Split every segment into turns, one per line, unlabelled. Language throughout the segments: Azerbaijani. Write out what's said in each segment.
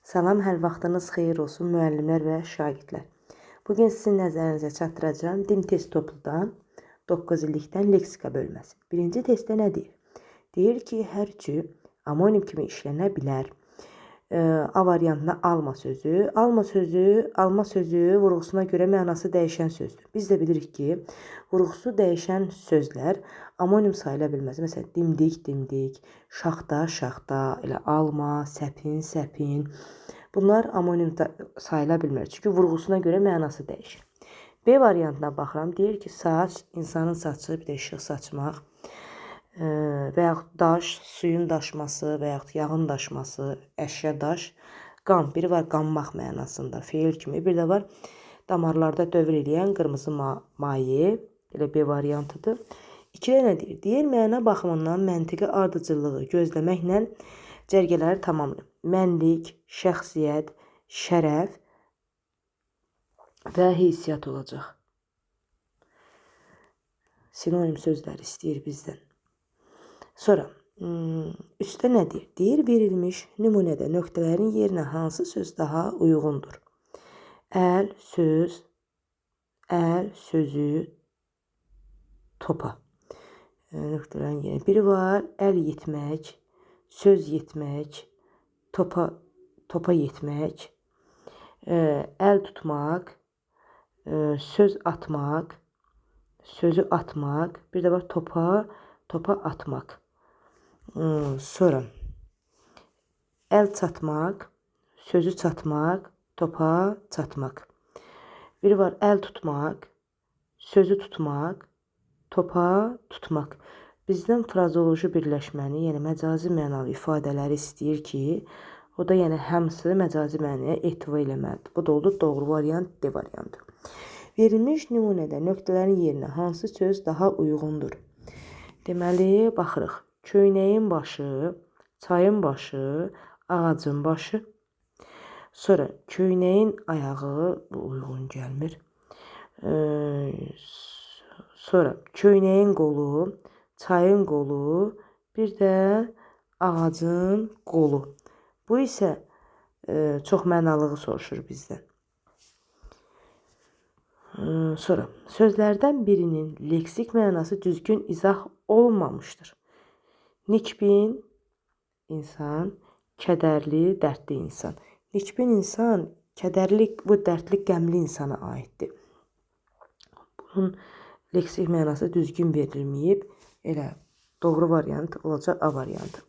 Salam, hər vaxtınız xeyir olsun müəllimlər və şagirdlər. Bugün sizin nəzərinizə çatdıracağım dim test topludan 9 illikdən leksika bölməsi. Birinci testdə nə deyir? Deyir ki, hər üçü amonim kimi işlənə bilər. A variantına alma sözü. Alma sözü vurğusuna görə mənası dəyişən sözdür. Biz də bilirik ki, vurğusu dəyişən sözlər amonim sayıla bilməz. Məsələn, dimdik, şaxta, elə alma, səpin. Bunlar amonim sayıla bilmir. Çünki vurğusuna görə mənası dəyişir. B variantına baxıram. Deyir ki, saç, insanın saçı, bir də işıq saçmaq. Və yaxud daş, suyun daşması və yaxud yağın daşması, əşya daş, qan. Biri var qanmaq mənasında, feil kimi. Bir də var damarlarda dövr eləyən qırmızı maye, elə B variantıdır. 2-də nə deyir? Deyir, məna baxımından məntiqi ardıcılığı gözləməklə cərgələri tamamlayır. Mənlik, şəxsiyyət, şərəf və heysiyyat olacaq. Sinonim sözlər istəyir bizdən. Sonra, üstdə nə deyir? Deyir, verilmiş nümunədə nöqtələrin yerinə hansı söz daha uyğundur? Əl, sözü, topa. Nöqtələrin yerinə. Biri var, əl yetmək, söz yetmək, topa yetmək, əl tutmaq, söz atmaq, sözü atmaq, bir də var topa atmaq. Sonra əl çatmaq, sözü çatmaq, topa çatmaq. Biri var əl tutmaq, sözü tutmaq, topa tutmaq. Bizdən frazoloji birləşməni, yəni məcazi mənalı ifadələri istəyir ki, o da yəni hamısı məcazi mənaya ehtiva eləməlidir. Bu da oldu doğru variant, D variantı. Verilmiş nümunədə nöqtələrin yerinə hansı söz daha uyğundur? Deməli, baxırıq. Köynəyin başı, çayın başı, ağacın başı. Sonra köynəyin ayağı, bu uyğun gəlmir. Sonra köynəyin qolu, çayın qolu, bir də ağacın qolu. Bu isə çox mənalığı soruşur bizdən. Sonra sözlərdən birinin leksik mənası düzgün izah olmamışdır. Nikbin insan, kədərli, dərdli insan. Nikbin insan, kədərli, bu dərdli, qəmli insana aiddir. Bunun leksik mənası düzgün verilməyib, elə doğru variant olacaq A variantı.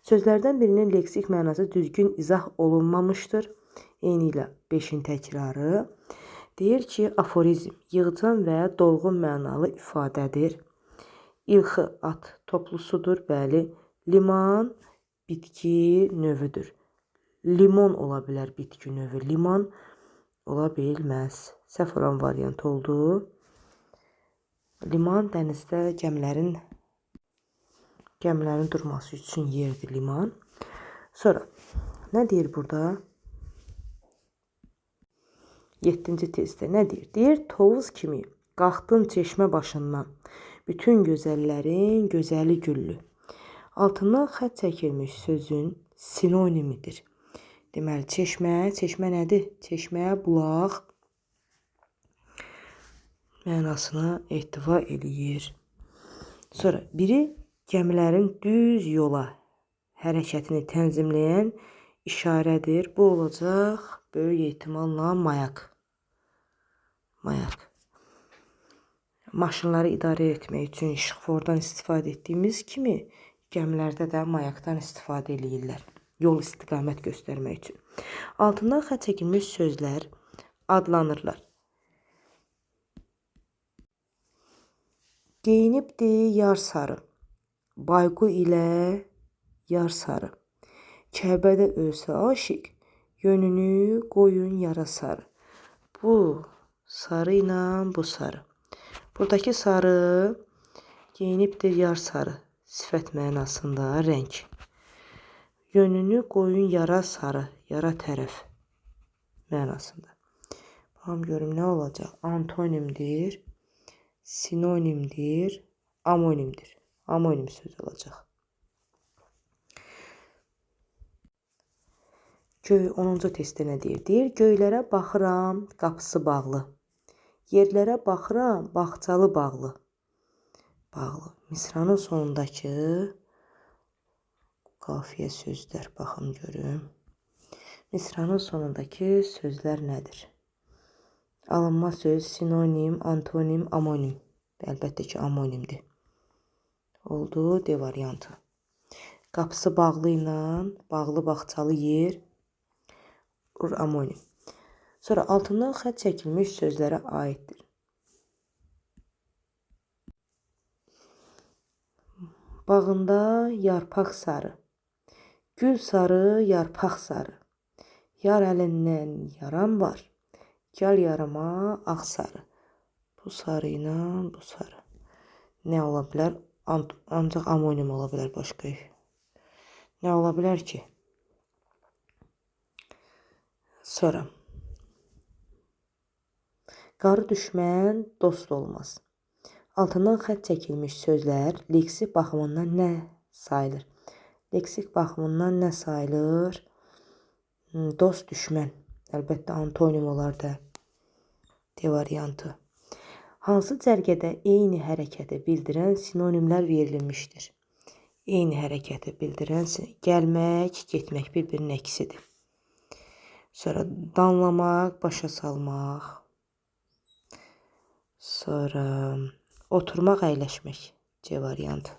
Sözlərdən birinin leksik mənası düzgün izah olunmamışdır. Eyni ilə 5-in təkrarı. Deyir ki, aforizm yığcam və dolğun mənalı ifadədir. İlxı at toplusudur, bəli. Liman bitki növüdür. Limon ola bilər bitki növü. Liman ola bilməz. Səhv olan variant oldu. Liman dənizdə gəmilərin durması üçün yerdir liman. Sonra nə deyir burada? 7-ci testdə nə deyir? Deyir, tovuz kimi qalxdın çeşmə başından. Bütün gözəllərin gözəli güllü. Altından xətt çəkilmiş sözün sinonimidir. Deməli, çeşmə nədir? Çeşmə, bulaq mənasına ehtiva eləyir. Sonra biri gəmilərin düz yola hərəkətini tənzimləyən işarədir. Bu olacaq böyük ehtimalla mayak. Maşınları idarə etmək üçün işıqfordan istifadə etdiyimiz kimi gəmilərdə də mayakdan istifadə edirlər. Yol istiqamət göstərmək üçün. Altından xətt çəkilmiş sözlər adlanırlar. Geyinibdi yar sarı, bayqu ilə yar sarı. Kəbədə ölsə aşiq, yönünü qoyun yara sarı. Bu sarı ilə bu sarı. Buradakı sarı geyinibdir yar sarı. Sifət mənasında rəng. Yönünü qoyun yara sarı, yara tərəf mənasında. Baxım görüm nə olacaq? Antonimdir, sinonimdir, amonimdir. Amonim söz olacaq. Göy 10-cu testdə nə deyir? Deyir, göylərə baxıram, qapısı bağlı. Yerlərə baxıram, bağçalı bağlı. Bağlı. Misranın sonundakı qafiyə sözlər. Baxım görüm. Misranın sonundakı sözlər nədir? Alınma söz, sinonim, antonim, amonim. Əlbəttə ki, amonimdir. Oldu, D variantı. Qapısı bağlı ilə, bağlı bağçalı yer, amonim. Sonra altından xətt çəkilmiş sözlərə aiddir. Bağında yarpaq sarı, gül sarı, yarpaq sarı. Yar əlindən yaram var, gəl yarama ağ sarı. Bu sarı ilə bu sarı. Nə ola bilər? Ancaq amonim ola bilər başqa. Nə ola bilər ki? Sonra. Qarı düşmən dost olmaz. Altından xətt çəkilmiş sözlər leksik baxımından nə sayılır? Leksik baxımından nə sayılır? Dost, düşmən. Əlbəttə antonim olar da. D variantı. Hansı cərgədə eyni hərəkəti bildirən sinonimlər verilmişdir? Eyni hərəkəti bildirən gəlmək, getmək bir-birinin əksidir. Sonra danlamaq, başa salmaq. Sonra oturmaq, əyləşmək. C variantı.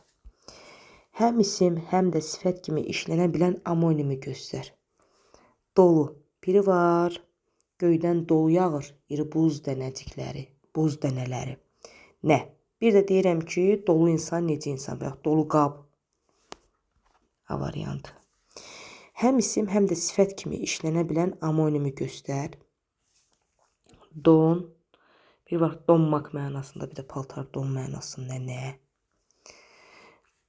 Həm isim, həm də sifət kimi işlənə bilən amonimi göstər. Dolu. Biri var, göydən dolu yağır, iri buz dənəcikləri, buz dənələri. Nə? Bir də deyirəm ki, dolu insan necə insan? Dolu qab. A variantı. Həm isim, həm də sifət kimi işlənə bilən amonimi göstər. Don. Bir var donmaq mənasında, bir də paltar don mənasında nə?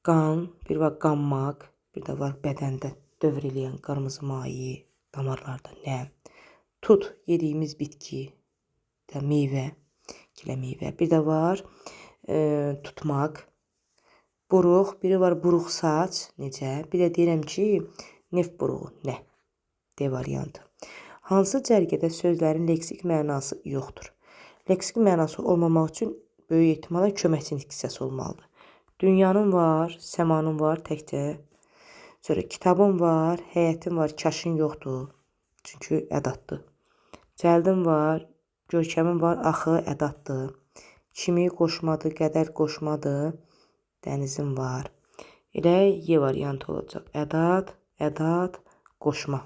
Qan. Bir var qanmaq. Bir də var bədəndə dövr eləyən qırmızı mayi damarlarda nə? Tut. Yediyimiz bitki. Bir də meyvə. Gilə meyvə. Bir də var tutmaq. Buruq. Biri var buruq saç. Necə? Bir də deyirəm ki, neft buruğu nə? D variantı. Hansı cərgədə sözlərin leksik mənası yoxdur? Leksik mənası olmamaq üçün böyük ehtimalla köməkçilik hissəsi olmalıdır. Dünyanın var, səmanın var təkcə. Sonra kitabın var, həyətin var, kaşın yoxdur. Çünki ədaddır. Cəldin var, görkəmin var, axı ədaddır. Kimi qoşmadı, qədər qoşmadı, dənizin var. Elə Y variantı olacaq. Ədad, qoşma.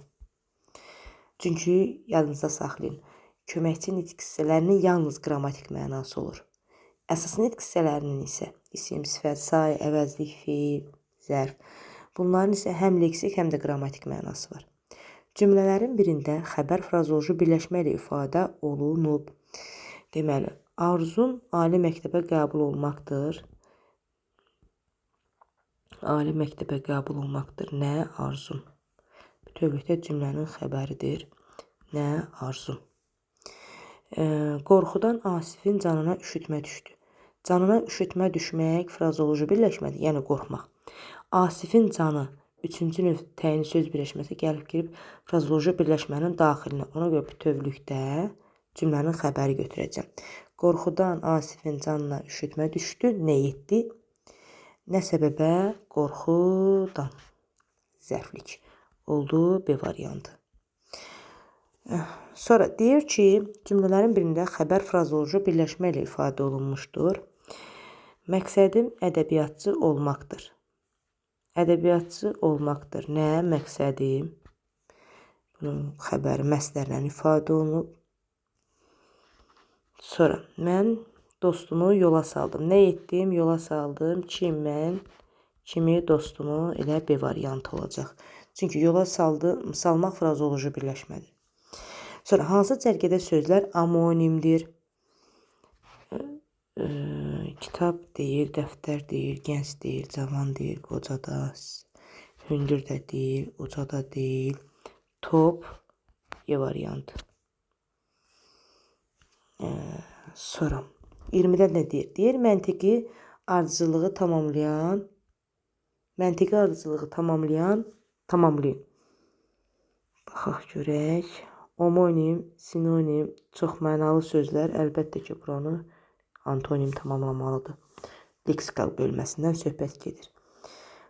Çünki yadınızda saxlayın. Köməkçi nitq hissələrinin yalnız qrammatik mənası olur. Əsas nitq hissələrinin isə isim, sifət, say, əvəzlik, feil, zərf. Bunların isə həm leksik, həm də qrammatik mənası var. Cümlələrin birində xəbər frazoloji birləşmə ilə ifadə olunub. Deməli, arzum ali məktəbə qəbul olmaqdır. Ali məktəbə qəbul olmaqdır. Nə? Arzum. Bütövlükdə cümlənin xəbəridir. Nə? Arzum. Qorxudan Asifin canına üşütmə düşdü. Canına üşütmə düşmək frazoloji birləşmədir, yəni qorxmaq. Asifin canı üçüncü növ təyini söz birləşməsi gəlib girib frazoloji birləşmənin daxilinə. Ona görə bütövlükdə cümlənin xəbəri götürəcəm. Qorxudan Asifin canına üşütmə düşdü. Nə etdi? Nə səbəbə? Qorxudan. Zərflik. Oldu B variantı. Sonra deyir ki, cümlələrin birində xəbər frazoloji birləşmə ilə ifadə olunmuşdur. Məqsədim ədəbiyyatçı olmaqdır. Ədəbiyyatçı olmaqdır. Nə? Məqsədim. Bunun xəbəri məsdərlə ifadə olunub. Sonra mən dostumu yola saldım. Nə etdim? Yola saldım. Mən kimi dostumu, elə B variantı olacaq. Çünki yola salmaq frazoloji birləşmədir. Sonra hansı cərgədə sözlər amonimdir? Kitab deyil, dəftər deyil, gənc deyil, cavan deyil, qoca da, hündür də deyil, uca da deyil. Top, Y variantı. Sonra 20-də nə deyir? Deyir, məntiqi ardıcılığı tamamlayın. Baxaq görək. Homonim, sinonim, çoxmənalı sözlər. Əlbəttə ki, buranı antonim tamamlamalıdır. Leksikal bölməsindən söhbət gedir.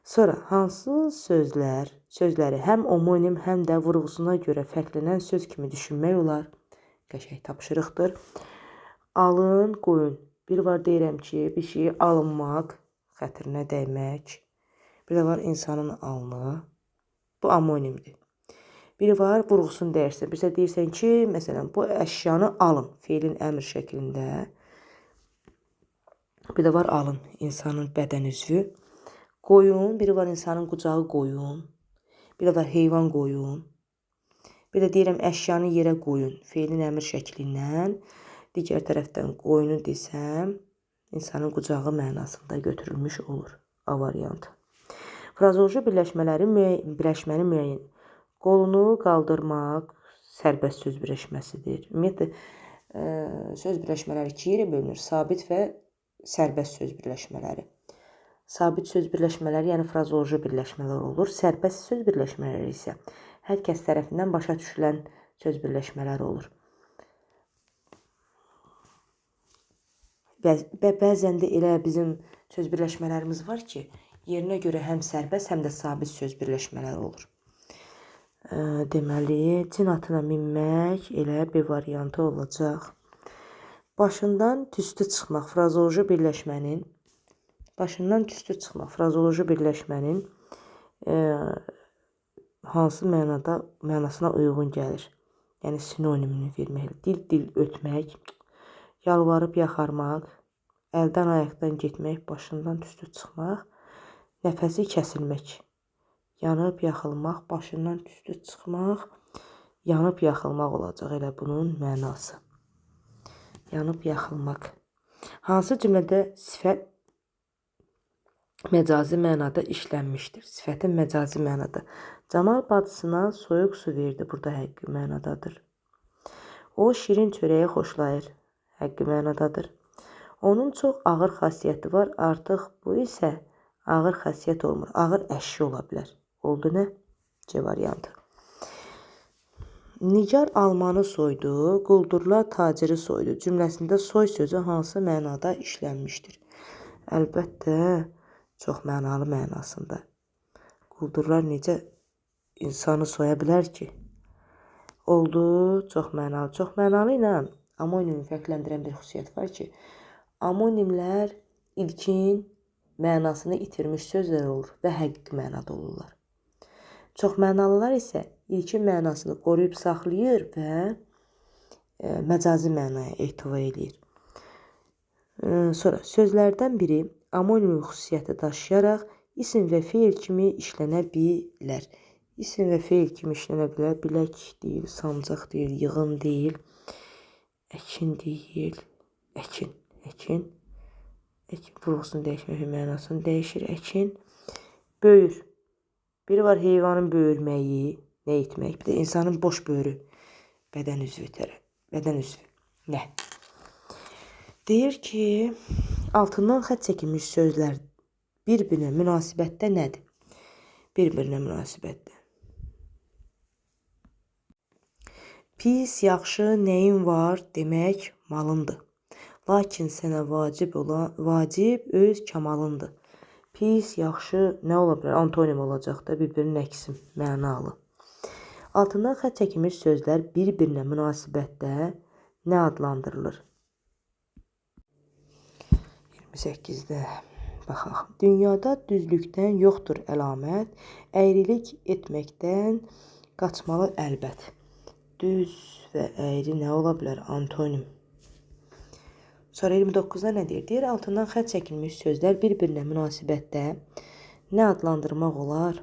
Sonra hansı sözləri həm homonim, həm də vurğusuna görə fərqlənən söz kimi düşünmək olar? Qəşəng tapşırıqdır. Alın, qoyun. Bir var deyirəm ki, bir şeyi alınmaq, xətrinə dəymək. Bir də var insanın alnı. Bu homonimdir. Biri var vurğusunu dəyişsən. Birsə deyirsən ki, məsələn, bu əşyanı alın. Feilin əmr şəklində. Bir də var alın, insanın bədən üzvü. Qoyun, biri var insanın qucağı qoyun. Bir də var heyvan qoyun. Bir də deyirəm əşyanı yerə qoyun. Feilin əmr şəklindən. Digər tərəfdən qoyunu desəm, insanın qucağı mənasında götürülmüş olur. A variantı. Frazoloji birləşməni müəyyən. Qolunu qaldırmaq sərbəst söz birləşməsidir. Ümumiyyətlə, söz birləşmələri iki yerə bölünür. Sabit və sərbəst söz birləşmələri. Sabit söz birləşmələri, yəni frazoloji birləşmələr olur. Sərbəst söz birləşmələri isə hər kəs tərəfindən başa düşülən söz birləşmələri olur. Və bəzən də elə bizim söz birləşmələrimiz var ki, yerinə görə həm sərbəst, həm də sabit söz birləşmələri olur. Deməli, cin atına minmək elə bir variantı olacaq. Başından tüstü çıxmaq frazoloji birləşmənin hansı mənasına uyğun gəlir? Yəni sinonimini vermək. Dil ötmək, yalvarıb yaxarmaq, əldən ayaqdan getmək, başından tüstü çıxmaq, nəfəsi kəsilmək. Yanıb yaxılmaq, başından tüstü çıxmaq, yanıb yaxılmaq olacaq elə bunun mənası. Yanıb yaxılmaq. Hansı cümlədə sifət məcazi mənada işlənmişdir? Sifətin məcazi mənada. Camal bacısına soyuq su verdi. Burada həqqi mənadadır. O şirin çörəyi xoşlayır. Həqqi mənadadır. Onun çox ağır xasiyyəti var. Artıq bu isə ağır xasiyyət olmur. Ağır əşya ola bilər. Oldu nə? C variantı. Nigar almanı soydu, quldurlar taciri soydu. Cümləsində soy sözü hansı mənada işlənmişdir? Əlbəttə, çox mənalı mənasında. Quldurlar necə insanı soya bilər ki? Oldu, çox mənalı. Çox mənalı ilə amonimi fərqləndirən bir xüsusiyyət var ki, amonimlər ilkin mənasını itirmiş sözlər olur və həqiqi mənada olurlar. Çox mənalılar isə ilkin mənasını qoruyub saxlayır və məcazi mənaya ehtiva edir. Sonra sözlərdən biri amonim xüsusiyyəti daşıyaraq isim və feil kimi işlənə bilər. İsim və feil kimi işlənə bilər. Bilək deyil, sancaq deyil, yığın deyil, əkin deyil, əkin. Əkin vurğusunu dəyişmək mənasını dəyişir. Əkin böyür. Biri var heyvanın böyürməyi, nə etmək? Bir də insanın boş böyrü, bədən üzvü. Nə? Deyir ki, altından xətt çəkilmiş sözlər bir-birinə münasibətdə nədir? Bir-birinə münasibətdə. Pis, yaxşı, nəyin var demək malındır. Lakin sənə vacib öz kamalındır. Pis, yaxşı, nə ola bilər? Antonim olacaq da, bir-birinin əksi mənalı. Altından xətt çəkilmiş sözlər bir-birinə münasibətdə nə adlandırılır? 28-də baxaq. Dünyada düzlükdən yoxdur əlamət, əyrilik etməkdən qaçmalı əlbət. Düz və əyri nə ola bilər? Antonim. Sonra 29-da nə deyir? Deyir, altından xətt çəkilmiş sözlər bir-birinə münasibətdə nə adlandırmaq olar?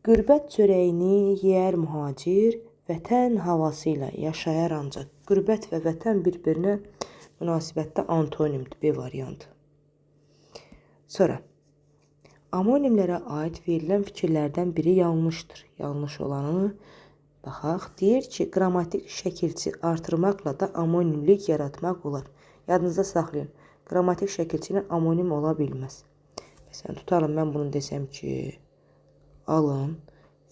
Qürbət çörəyini yeyər mühacir, vətən havası ilə yaşayar ancaq. Qürbət və vətən bir-birinə münasibətdə antonimdir, B variantı. Sonra, amonimlərə aid verilən fikirlərdən biri yanlışdır. Yanlış olanı baxaq. Deyir ki, qrammatik şəkilçi artırmaqla da amonimlik yaratmaq olar. Yadınızda saxlayın. Qrammatik şəkilçi ilə amonim ola bilməz. Məsələn, tutalım, mən bunu desəm ki, alın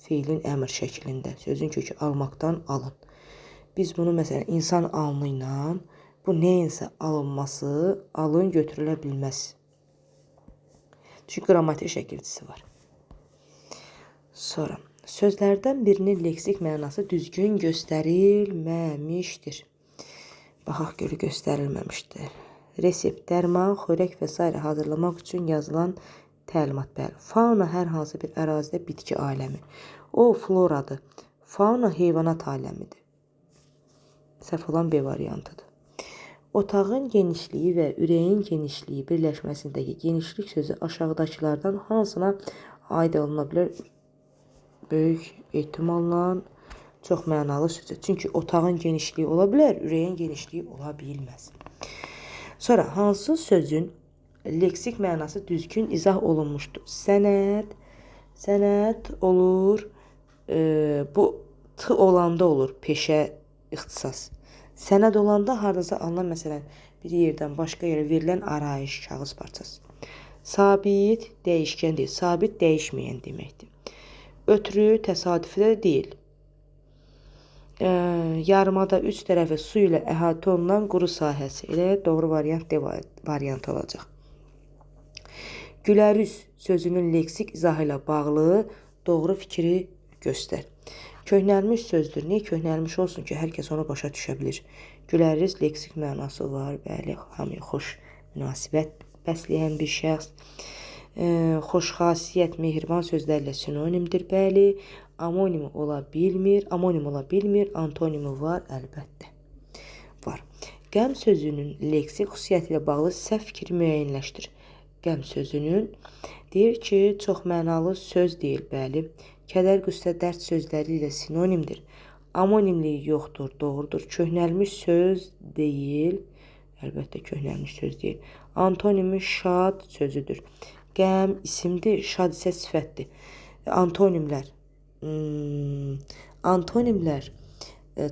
fiilin əmr şəklində. Sözün kökü almaqdan alın. Biz bunu məsələn insan alını ilə bu neyinsə alınması, alın götürülə bilməz. Çünki qrammatik şəkilçisi var. Sonra sözlərdən birinin leksik mənası düzgün göstərilməmişdir. Baxaq görə göstərilməmişdir. Resept, dərman, xörək və s. hazırlamaq üçün yazılan təlimat. Bəli. Fauna hər hansı bir ərazidə bitki aləmi. O floradır. Fauna heyvanat aləmidir. Səhv olan B variantıdır. Otağın genişliyi və ürəyin genişliyi birləşməsindəki genişlik sözü aşağıdakılardan hansına aid oluna bilər? Böyük ehtimalla çox mənalı sözdür. Çünki otağın genişliyi ola bilər, ürəyin genişliyi ola bilməz. Sonra hansı sözün leksik mənası düzgün izah olunmuşdur? Sənət olur, bu t olanda olur, peşə, ixtisas. Sənəd olanda hardasa alınan məsələn bir yerdən başqa yerə verilən arayış, kağız parçası. Sabit dəyişkən deyil, sabit dəyişməyən deməkdir. Ötürü təsadüfi də deyil. Yarımada üç tərəfi su ilə əhatə olunan quru sahəsi. Elə doğru variant D variantı olacaq. Gülərüz sözünün leksik izahı ilə bağlı doğru fikri göstər. Köhnəlmiş sözdür. Niyə köhnəlmiş olsun ki, hər kəs onu başa düşə bilir. Gülərüz leksik mənası var. Bəli, hamıya xoş münasibət bəsləyən bir şəxs. Xoşxasiyyət, mehriban sözlərlə sinonimdir. Bəli, amonim ola bilmir. Antonimi var, əlbəttə. Var. Qəm sözünün leksik xüsusiyyəti ilə bağlı səhv fikri müəyyənləşdir. Qəm sözünün deyir ki, çox mənalı söz deyil. Bəli. Kədər, qüssə, dərd sözləri ilə sinonimdir. Amonimliyi yoxdur, doğrudur. Köhnəlmiş söz deyil. Əlbəttə köhnəlmiş söz deyil. Antonimi şad sözüdür. Qəm isimdir, şad isə sifətdir. Antonimlər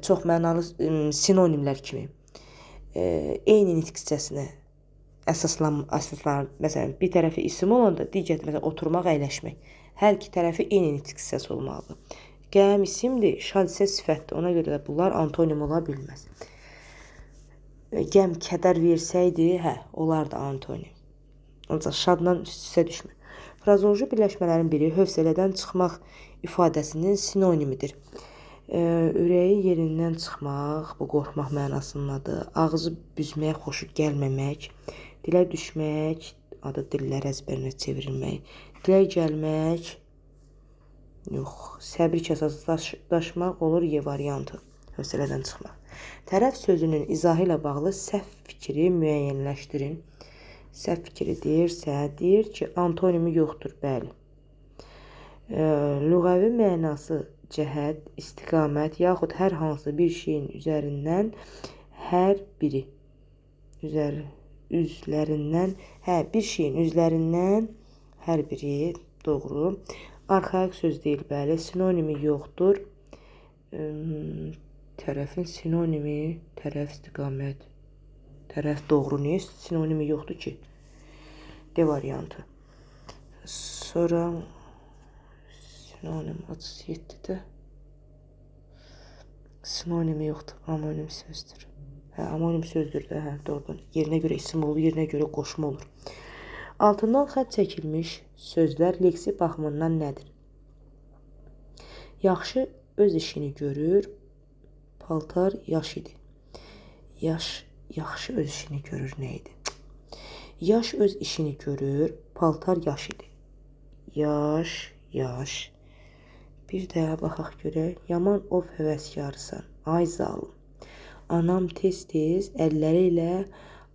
çox mənalı sinonimlər kimi eyni nitq hissəsinə əsaslanır. Məsələn, bir tərəfi isim olanda digər məsələn oturmaq, əyləşmək. Hər iki tərəfi eyni nitq hissəsi olmalıdır. Qəm isimdir, şad isə sifətdir. Ona görə də bunlar antonim ola bilməz. Qəm kədər versəydi, olardı antonim. Ancaq şadla üst-üstə düşmür. Frazoloji birləşmələrin biri hövsələdən çıxmaq ifadəsinin sinonimidir. Ürəyi yerindən çıxmaq, bu qorxmaq mənasındadır. Ağzı büzmək, xoşu gəlməmək, dilə düşmək, adı dillər əzbərinə çevrilmək, dilə gəlmək, səbri kəsazlaşmaq olur Y variantı, hövsələdən çıxmaq. Tərəf sözünün izahı ilə bağlı səhv fikri müəyyənləşdirin. Səhv fikri deyir ki, antonimi yoxdur, bəli. Lüğəvi mənası cəhət, istiqamət yaxud hər hansı bir şeyin üzərindən hər biri bir şeyin üzlərindən hər biri doğru. Arxaik söz deyil, bəli. Sinonimi yoxdur. Tərəfin sinonimi tərəf, istiqamət. Tərəf doğru. Niyə sinonimi yoxdur ki? D variantı. Sonra sinonim 37-də sinonimi yoxdur. Amonim sözdür. Amonim sözdür də, doğrudan. Yerinə görə isim olur, yerinə görə qoşma olur. Altından xətt çəkilmiş sözlər leksik baxımından nədir? Yaxşı öz işini görür, paltar yaş idi. Yaxşı öz işini görür nə idi? Yaş öz işini görür, paltar yaş idi. Yaş. Bir də baxaq görək. Yaman ov həvəskarısan, ay zalım. Anam tez-tez əlləri ilə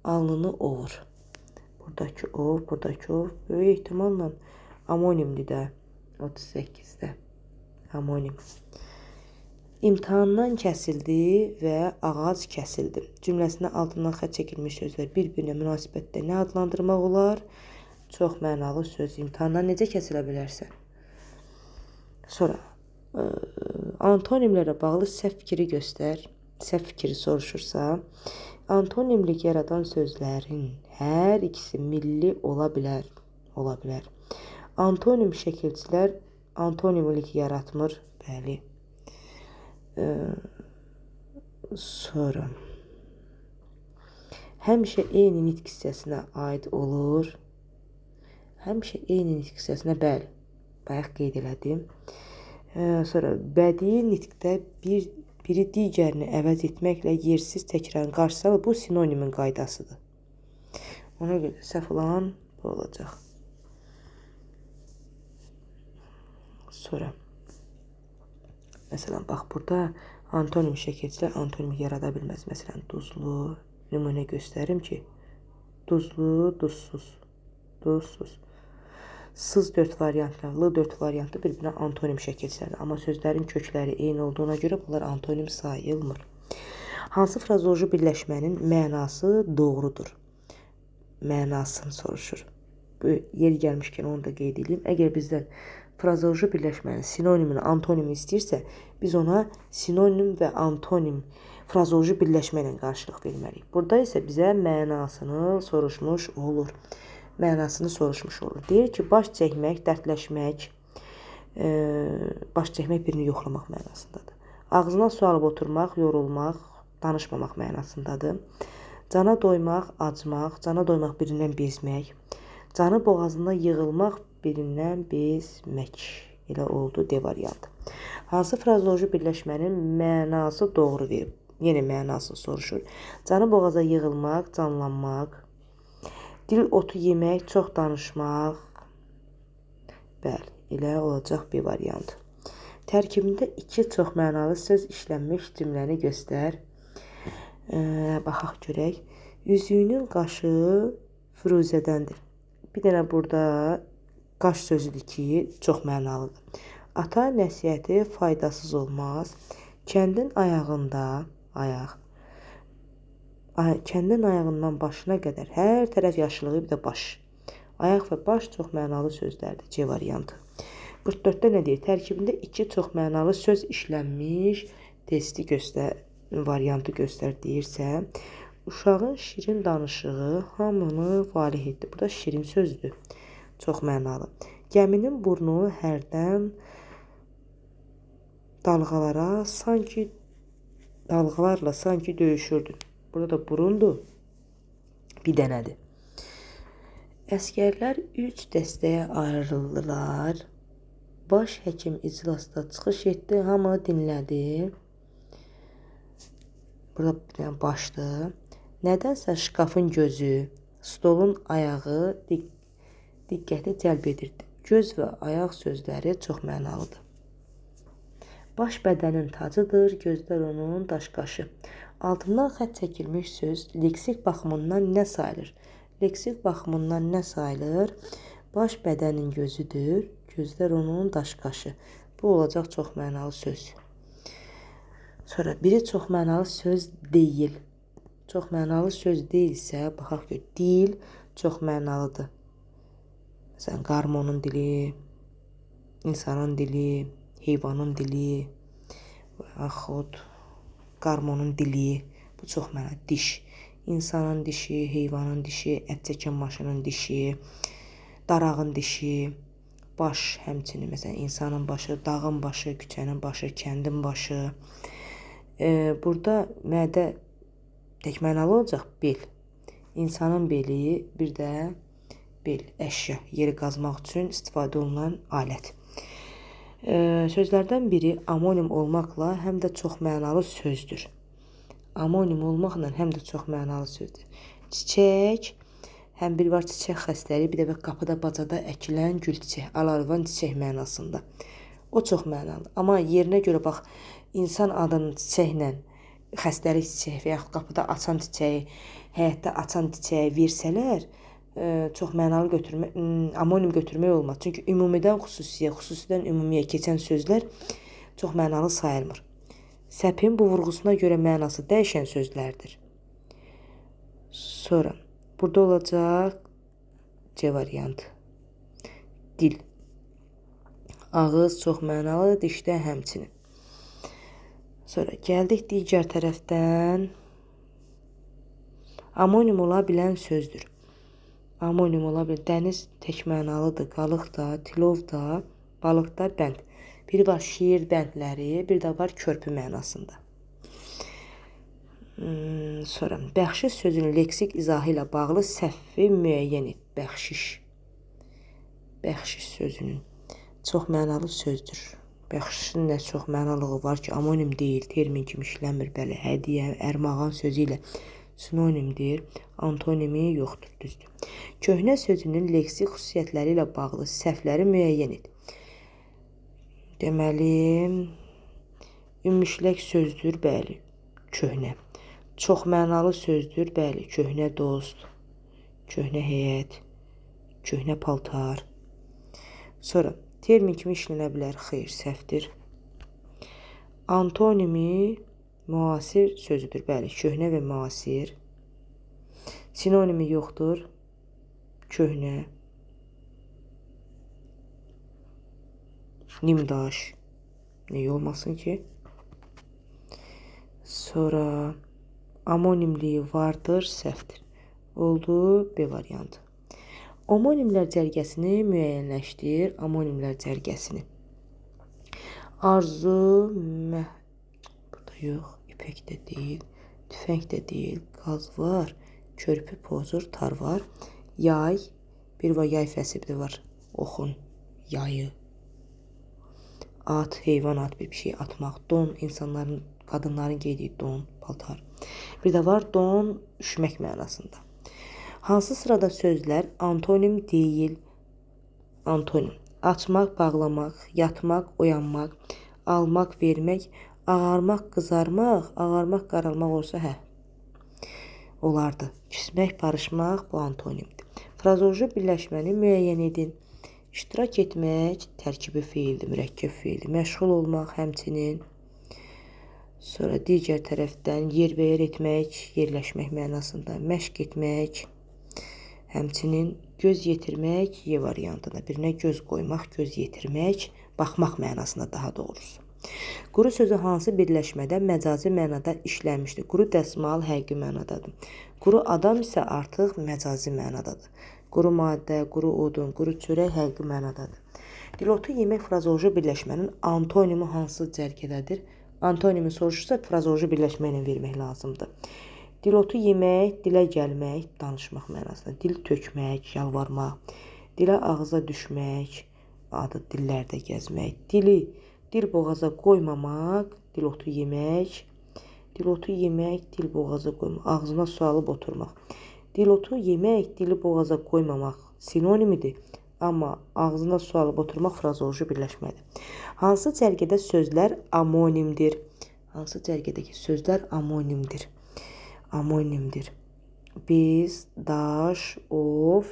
alnını ovur. Buradakı ov, böyük ehtimalla amonimdir də. 38-də amonim. İmtahandan kəsildi və ağac kəsildi. Cümləsində altından xətt çəkilmiş sözlər bir-birinə münasibətdə nə adlandırmaq olar? Çox mənalı söz. İmtahandan necə kəsilə bilərsən? Sonra antonimlərə bağlı səhv fikri göstər. Səhv fikri soruşursa, antonimlik yaradan sözlərin hər ikisi milli ola bilər. Antonim şəkilçilər antonimlik yaratmır. Bəli. Sonra həmişə eyni nitq hissəsinə aid olur. Həmişə eyni nitq hissəsinə, bəli. Bayaq qeyd elədim. Sonra bədii nitqdə biri digərini əvəz etməklə yersiz təkrarın qarşısı alır. Bu sinonimin qaydasıdır. Ona görə səhv olan bu olacaq. Sonra məsələn, bax burada antonim şəkilçilər antonim yarada bilməz. Məsələn, duzlu nümunə göstərim ki, duzlu, duzsuz, duzsuz. Sız 4 variantla, l 4 variantı bir-birinə antonim şəkilçilərdir. Amma sözlərin kökləri eyni olduğuna görə bunlar antonim sayılmır. Hansı frazeoloji birləşmənin mənası doğrudur? Mənasını soruşur. Bu yeri gəlmişkən onu da qeyd edeyim. Əgər bizdən frazeoloji birləşmənin sinonimini, antonimini istəyirsə, biz ona sinonim və antonim frazeoloji birləşmə ilə qarşılıq verməliyik. Burada isə bizə mənasını soruşmuş olur. Mənasını soruşmuş olur. Deyir ki, baş çəkmək, dərdləşmək, baş çəkmək birini yoxlamaq mənasındadır. Ağzına su alıb oturmaq, yorulmaq, danışmamaq mənasındadır. Cana doymaq, acmaq, cana doymaq birindən bezmək, canı boğazında yığılmaq birindən bezmək. Elə oldu D variantı. Hansı frazeoloji birləşmənin mənası doğru verib? Yenə mənasını soruşur. Canı boğaza yığılmaq, canlanmaq, dil otu yemək, çox danışmaq. Bəli, elə olacaq B variantı. Tərkibində 2 çox mənalı söz işlənmiş cümləni göstər. Baxaq görək. Üzüyünün qaşı Firuzədəndir. Bir dənə burada qaş sözüdür ki, çox mənalıdır. Ata nəsihəti faydasız olmaz. Kəndin ayağında, ayaq. Kəndin ayağından başına qədər hər tərəf yaşıllığı bir də baş. Ayaq və baş çox mənalı sözlərdir. C variantı. 44-də nə deyir? Tərkibində 2 çox mənalı söz işlənmiş testi variantı göstər deyirsə, uşağın şirin danışığı hamını valeh etdi. Burada şirin sözdür. Çox mənalı. Gəminin burnu hərdən dalğalarla sanki döyüşürdü. Burada da burundur. Bir dənədir. Əskərlər 3 dəstəyə ayrıldılar. Baş həkim iclasda çıxış etdi, hamı dinlədi. Burada bir dənə başdır. Nədənsə şkafın gözü, stolun ayağı diqqəti cəlb edirdi. Göz və ayaq sözləri çox mənalıdır. Baş bədənin tacıdır, gözlər onun daşqaşı. Altından xətt çəkilmiş söz leksik baxımından nə sayılır? Leksik baxımından nə sayılır? Baş bədənin gözüdür, gözlər onun daşqaşı. Bu olacaq çox mənalı söz. Sonra biri çox mənalı söz deyil. Çox mənalı söz deyilsə, baxaq ki, dil çox mənalıdır. Məsələn, qarmonun dili, insanın dili, heyvanın dili, yaxud qarmonun dili. Bu çox mənalı. Diş. İnsanın dişi, heyvanın dişi, ət çəkən maşının dişi, darağın dişi, baş həmçinin. Məsələn, insanın başı, dağın başı, küçənin başı, kəndin başı. Burada mədə tək mənalı olacaq bel. İnsanın beli, bir də bel, əşya, yeri qazmaq üçün istifadə olunan alət. Sözlərdən biri amonim olmaqla həm də çox mənalı sözdür. Amonim olmaqla həm də çox mənalı sözdür. Çiçək, həm bir var çiçək xəstəliyi, bir də qapıda bacada əkilən gül çiçək, alarvan çiçək mənasında. O çox mənalı. Amma yerinə görə bax, insan adının çiçəklə xəstəlik çiçəyi və yaxud qapıda açan çiçəyi, həyətdə açan çiçəyi versələr, çox mənalı amonim götürmək olmaz. Çünki ümumidən xüsusiyə, xüsusidən ümumiyə keçən sözlər çox mənalı sayılmır. Səpin bu vurğusuna görə mənası dəyişən sözlərdir. Sonra burada olacaq C variantı. Dil. Ağız çox mənalı, dişdə həmçinin. Sonra gəldik digər tərəfdən. Amonim ola bilən sözdür. Amonim ola bilən dəniz tək mənalıdır, qalıq da, tilov da, balıqda bənd. Biri var şiir bəndləri, bir də var körpü mənasında. Sonra bəxşiş sözünün leksik izahı ilə bağlı səhvi müəyyən et. Bəxşiş. Bəxşiş sözünün çox mənalı sözdür. Bəxşişin nə çox mənalığı var ki, amonim deyil, termin kimi işləmir. Bəli, hədiyyə, ərmağan sözü ilə sinonimdir, antonimi yoxdur, düzdür. Köhnə sözünün leksik xüsusiyyətləri ilə bağlı səhvləri müəyyən et. Deməli, ümmüşlək sözdür, bəli, köhnə. Çox mənalı sözdür, bəli, köhnə dost, köhnə heyət, köhnə paltar. Sonra, termin kimi işlənə bilər, xeyr, səhvdir. Antonimi müasir sözüdür, bəli, köhnə və müasir. Sinonimi yoxdur, köhnə. Nimdaş, nə olmasın ki? Sonra, amonimliyi vardır, səhvdir. Oldu, B variantı. Omonimlər cərgəsini müəyyənləşdir. Amonimlər cərgəsini. Arzu, burada yox, ipək də deyil, tüfəng də deyil, qaz var, körpü, pozur, tar var, yay, bir var yay fəsibli var, oxun, yayı, at, heyvanat, bir şey atmaq, don, insanların, qadınların geydiyi don, paltar. Bir də var don, üşümək mənasında. Hansı sırada sözlər antonim deyil? Antonim. Açmaq, bağlamaq, yatmaq, oyanmaq, almaq, vermək, ağarmaq, qızarmaq, ağarmaq, qaralmaq olsa hə. Olardı. Küsmək, barışmaq bu antonimdir. Frazoloji birləşməni müəyyən edin. İştirak etmək tərkibi feildir, mürəkkəb feildir. Məşğul olmaq həmçinin. Sonra digər tərəfdən yer və yer etmək, yerləşmək mənasında. Məşq etmək. Həmçinin göz yetirmək, Y variantında. Birinə göz qoymaq, göz yetirmək, baxmaq mənasında daha doğrusu. Quru sözü hansı birləşmədə məcazi mənada işlənmişdir? Quru dəsmal həqiqi mənadadır. Quru adam isə artıq məcazi mənadadır. Quru maddə, quru odun, quru çörək həqiqi mənadadır. Dilotu yemək frazoloji birləşmənin antonimi hansı cərgədədir? Antonimi soruşursa frazoloji birləşmə ilə vermək lazımdır. Dilotu yemək, dilə gəlmək, danışmaq mənasında. Dil tökmək, yalvarmaq, dilə ağza düşmək, adı dillərdə gəzmək. Dil boğaza qoymamaq, dilotu yemək, dil boğaza qoymaq, ağzına su alıb oturmaq. Dilotu yemək, dili boğaza qoymamaq sinonimidir, amma ağzına su alıb oturmaq frazoloji birləşmədir. Hansı cərgədə sözlər amonimdir? Hansı cərgədəki sözlər amonimdir? Amonimdir. Biz, daş, ov,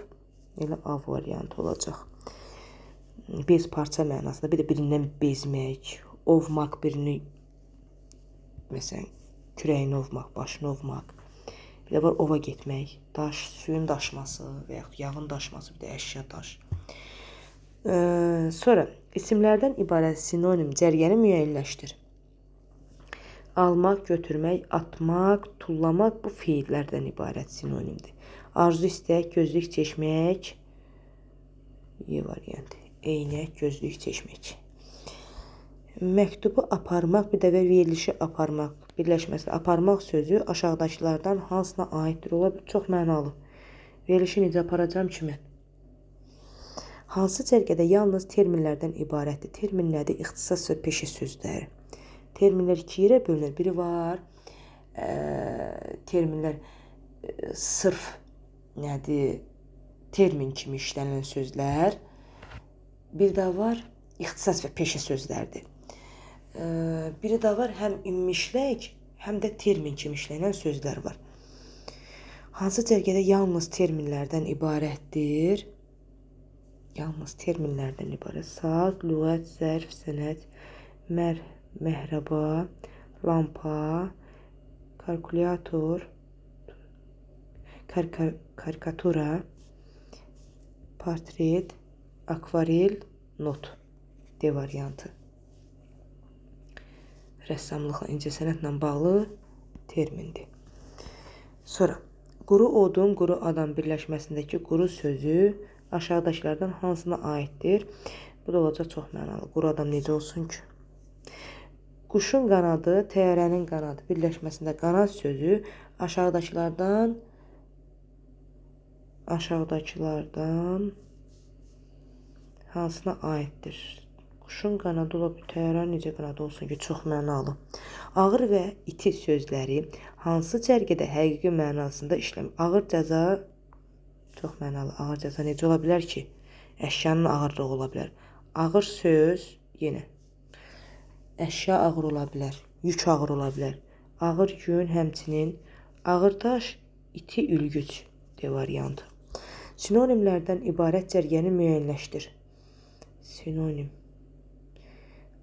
elə av variantı olacaq. Bez parça mənasında, bir də birindən bezmək, ovmaq, birini, məsələn, kürəyini ovmaq, başını ovmaq. Bir də var ova getmək, daş, suyun daşması və yaxud yağın daşması, bir də əşya daş. Sonra, isimlərdən ibarət sinonim cərgəni müəyyənləşdir. Almaq, götürmək, atmaq, tullamaq bu feillərdən ibarət sinonimdir. Arzu, istək, gözlük çeşmək, Y variantı. Eynək, gözlük çeşmək. Məktubu aparmaq, bir də verilişi aparmaq. Birləşməsi aparmaq sözü aşağıdakılardan hansına aiddir? Ola bir çox mənalı. Verilişi necə aparacam ki mən? Hansı cərgədə yalnız terminlərdən ibarətdir? Termin nədir? İxtisas və peşə sözləri. Terminlər iki yerə bölünür. Biri var, terminlər sırf nədir? Termin kimi işlənən sözlər. Bir də var, ixtisas və peşə sözlərdir. Biri də var, həm ümumişlək, həm də termin kimi işlənən sözlər var. Hansı cərgədə yalnız terminlərdən ibarətdir? Yalnız terminlərdən ibarət. Saat, lüğət, zərf, sənət, məhrəba, lampa, kalkulyator, karikatura, portret, akvarel, not. D variantı. Rəssamlıqla, incəsənətlə bağlı termindir. Sonra, quru odun, quru adam birləşməsindəki quru sözü aşağıdakılardan hansına aiddir? Bu da olacaq çox mənalı. Quru adam necə olsun ki? Quşun qanadı, təyyarənin qanadı birləşməsində qanad sözü aşağıdakılardan hansına aiddir? Quşun qanadı olub təyyarənin necə qanadı olsun ki, çox mənalı. Ağır və iti sözləri hansı cərgədə həqiqi mənasında işləmir? Ağır cəza çox mənalı. Ağır cəza necə ola bilər ki? Əşyanın ağırlığı ola bilər. Ağır söz yenə. Əşya ağır ola bilər. Yük ağır ola bilər. Ağır gün həmçinin. Ağır daş, iti ülgüc D variantı. Sinonimlərdən ibarət cərgəni müəyyənləşdir. Sinonim.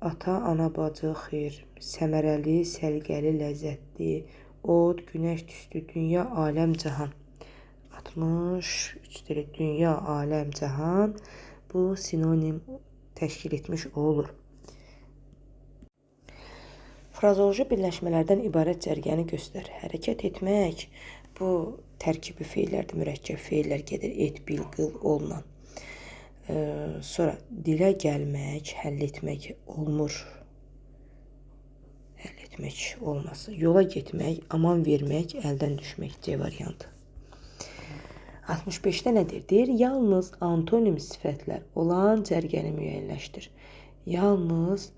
Ata, ana, bacı, xeyir. Səmərəli, səliqəli, ləzzətli. Od, günəş, tüstü, dünya, aləm, cahan. 63 dili dünya, aləm, cahan. Bu sinonim təşkil etmiş olur. Frazeoloji birləşmələrdən ibarət cərgəni göstər. Hərəkət etmək, bu tərkibi feillərdir, mürəkkəb feillər gedir, et, bil, qıl, olma. Sonra dilə gəlmək, həll etmək olmur. Həll etmək olması. Yola getmək, aman vermək, əldən düşmək C variantı. 65-də nədir? Deyir, yalnız antonim sifətlər olan cərgəni müəyyənləşdir. Yalnız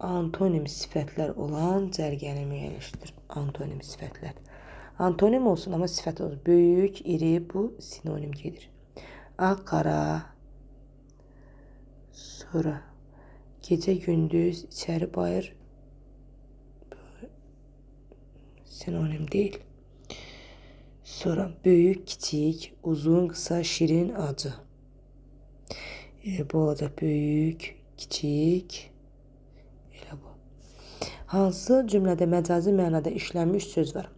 antonim sifətlər olan cərgəni müəyyənləşdir. Antonim sifətlər. Antonim olsun, amma sifət olsun. Böyük, iri, bu sinonim gedir. Ağ, qara. Sonra gecə, gündüz, içəri, bayır. Sinonim deyil. Sonra böyük, kiçik, uzun, qısa, şirin, acı. Bu olacaq böyük, kiçik. Elə bu. Hansı cümlədə məcazi mənada işlənmiş söz var?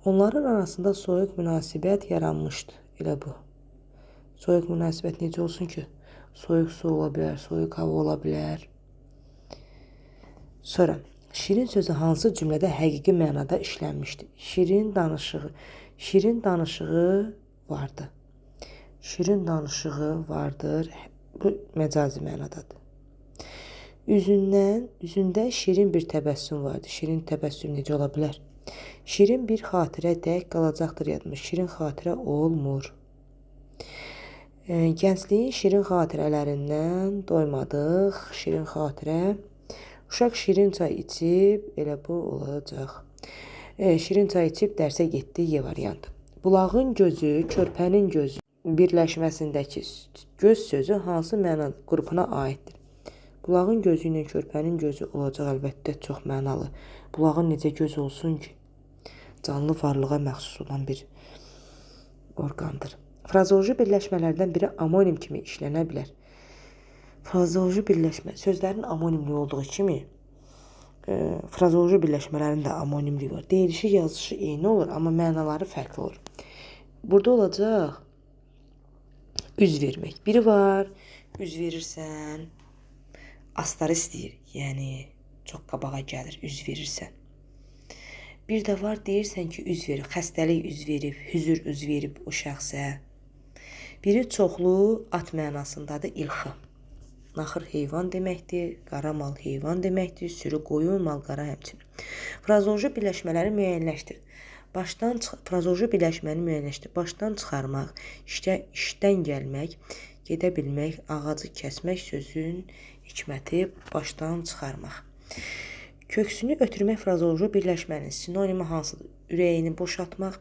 Onların arasında soyuq münasibət yaranmışdı. Elə bu. Soyuq münasibət necə olsun ki? Soyuq su ola bilər, soyuq hava ola bilər. Sonra şirin sözü hansı cümlədə həqiqi mənada işlənmişdi? Şirin danışığı. Şirin danışığı vardı. Şirin danışığı vardır. Bu məcazi mənadadır. Üzündə şirin bir təbəssüm vardı. Şirin təbəssüm necə ola bilər? Şirin bir xatirə tək qalacaqdır yadımız. Şirin xatirə olmur. Gəncliyin şirin xatirələrindən doymadıq. Şirin xatirə. Uşaq şirin çay içib, elə bu olacaq. Şirin çay içib dərsə getdi Y variantı. Bulağın gözü, körpənin gözü birləşməsindəki göz sözü hansı məna qrupuna aiddir? Bulağın gözü ilə körpənin gözü olacaq əlbəttə çox mənalı. Bulağın necə göz olsun ki? Canlı varlığa məxsus olan bir orqandır. Frazeoloji birləşmələrdən biri amonim kimi işlənə bilər. Frazeoloji birləşmə sözlərin amonimli olduğu kimi frazeoloji birləşmələrin də amonimliyi var. Deyilişi, yazışı eyni olur, amma mənaları fərqli olur. Burada olacaq üz vermək. Biri var, üz verirsən, astarı istəyir, yəni çox qabağa gəlir, üz verirsən. Bir də var, deyirsən ki, üz verib, xəstəlik üz verib, hüzür üz verib o şəxsə. Biri çoxlu at mənasındadır, ilxı. Naxır heyvan deməkdir, qara mal heyvan deməkdir, sürü qoyun, mal-qara həmçinin. Frazeoloji birləşmələri müəyyənləşdir. Frazeoloji birləşməni müəyyənləşdir. Başdan çıxarmaq, işdən gəlmək, gedə bilmək, ağacı kəsmək sözün hikməti başdan çıxarmaq. Köksünü ötürmək frazeoloji birləşmənin sinonimi hansıdır? Ürəyini boşaltmaq,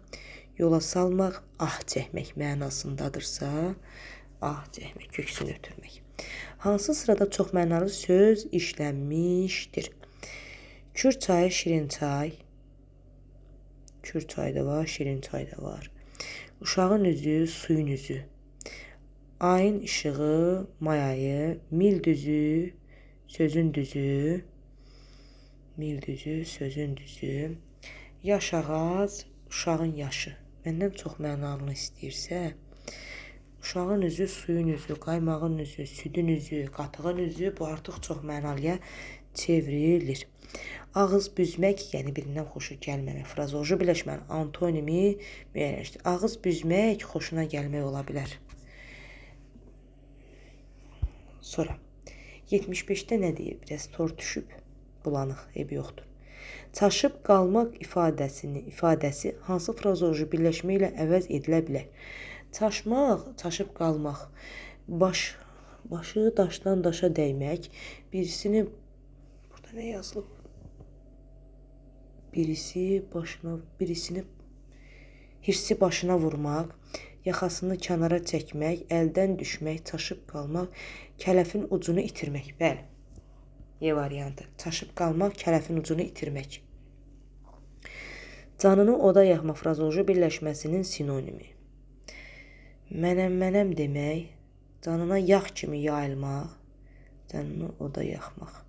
yola salmaq, ah çəkmək mənasındadırsa, ah çəkmək, köksünü ötürmək. Hansı sırada çox mənalı söz işlənmişdir? Kür çayı, şirin çay. Kür çay da var, şirin çay da var. Uşağın üzü, suyun üzü. Ayın işığı, may ayı. Mil düzü, sözün düzü. Mil düzü, sözün düzü. Yaş ağac, uşağın yaşı. Məndən çox mənalını istəyirsə, uşağın üzü, suyun üzü, qaymağın üzü, südün üzü, qatığın üzü, bu artıq çox mənalıya çevrilir. Ağız büzmək, yəni birindən xoşu gəlməmək. Frazeoloji birləşmənin antonimi müəyyənləşdir. Ağız büzmək xoşuna gəlmək ola bilər. Sonra, 75-də nə deyir? Biraz tor düşüb, bulanıq, eybi yoxdur. Çaşıb qalmaq ifadəsi hansı frazeoloji birləşmə ilə əvəz edilə bilər? Çaşmaq, çaşıb qalmaq, başı daşdan daşa dəymək, birisini, burada nə yazılıb? Birisini hirsi başına vurmaq, yaxasını kənara çəkmək, əldən düşmək, çaşıb qalmaq, kələfin ucunu itirmək. Bəli. E variantı. Çaşıb qalmaq, kələfin ucunu itirmək. Canını oda yaxmaq frazeoloji birləşməsinin sinonimi. Mənəm demək, canına yağ kimi yayılmaq, canını oda yaxmaq.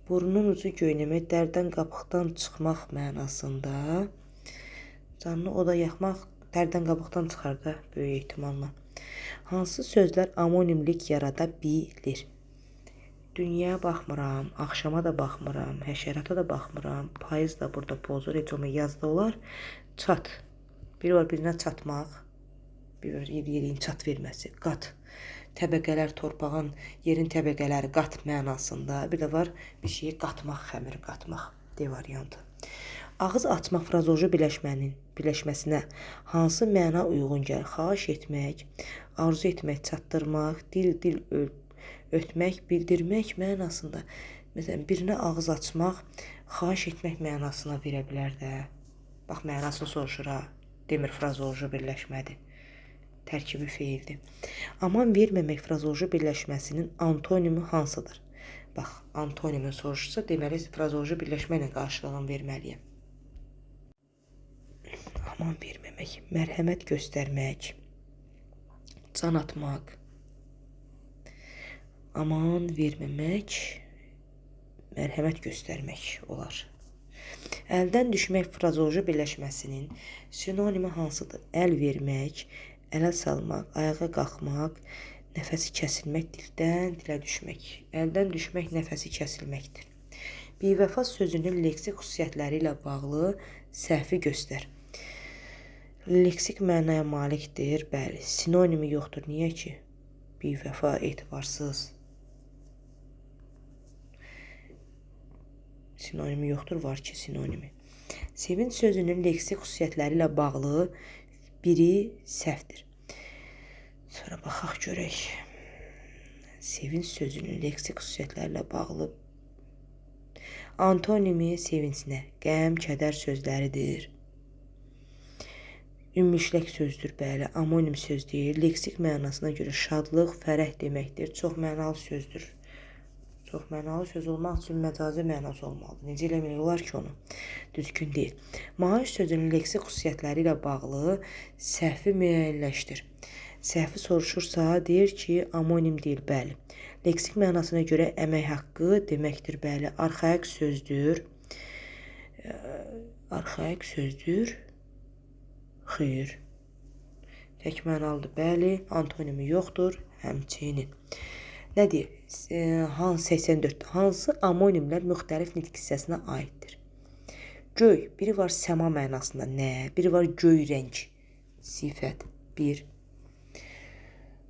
Burnun ucu göynəmək, dərdən qabıqdan çıxmaq mənasında. Canını oda yaxmaq, dərdən qabıqdan çıxar da, böyük ehtimalla. Hansı sözlər amonimlik yarada bilir? Dünyaya baxmıram, axşama da baxmıram, həşərata da baxmıram, payız da burada pozur, heç olma yazda olar. Çat. Biri var birinə çatmaq, bir var yerin çat verməsi, qat. Təbəqələr, torpağın, yerin təbəqələri qat mənasında. Bir də var bir şeyi qatmaq, xəmir qatmaq. D variantı. Ağız açmaq frazeoloji birləşməsinə hansı məna uyğun gəlir? Xahiş etmək, arzu etmək, çatdırmaq, dil ötmək, bildirmək mənasında. Məsələn, birinə ağız açmaq, xahiş etmək mənasına verə bilər də. Bax, mənasını soruşur ha. Demir frazeoloji birləşmədir. Tərkibi feildir. Aman verməmək frazeoloji birləşməsinin antonimi hansıdır? Bax, antonimi soruşursa, deməli, frazeoloji birləşmə ilə qarşılığını verməliyəm. Aman verməmək, mərhəmət göstərmək, can atmaq. Aman verməmək, mərhəmət göstərmək olar. Əldən düşmək frazeoloji birləşməsinin sinonimi hansıdır? Əl vermək, ələ salmaq, ayağa qalxmaq, nəfəsi kəsilmək, dildən dilə düşmək. Əldən düşmək nəfəsi kəsilməkdir. Bivəfa sözünün leksik xüsusiyyətləri ilə bağlı səhvi göstər. Leksik mənaya malikdir, bəli. Sinonimi yoxdur, niyə ki? Bivəfa, etibarsız. Sinonimi yoxdur, var ki sinonimi. Sevinç sözünün leksik xüsusiyyətləri ilə bağlı biri səhvdir. Sonra baxaq görək. Sevinç sözünün leksik xüsusiyyətləri ilə bağlı antonimi sevincinə, qəm, kədər sözləridir. Ümmüşlək sözdür, bəli. Amonim söz deyil. Leksik mənasına görə şadlıq, fərəh deməkdir. Çox mənalı sözdür. Çox mənalı söz olmaq üçün məcazi mənası olmalıdır. Necə eləmək olar ki onu? Düzgün deyil. Maaş sözünün leksik xüsusiyyətləri ilə bağlı səhvi müəyyənləşdir. Səhvi soruşursa, deyir ki, amonim deyil, bəli. Leksik mənasına görə əmək haqqı deməkdir, bəli. Arxaik sözdür. Xeyr. Tək mənalıdır, bəli. Antonimi yoxdur, həmçinin. Nə deyir? 84. Hansı amonimlər müxtəlif nitq hissəsinə aiddir? Göy, biri var səma mənasında, nə? Biri var göy rəng, sifət, bir.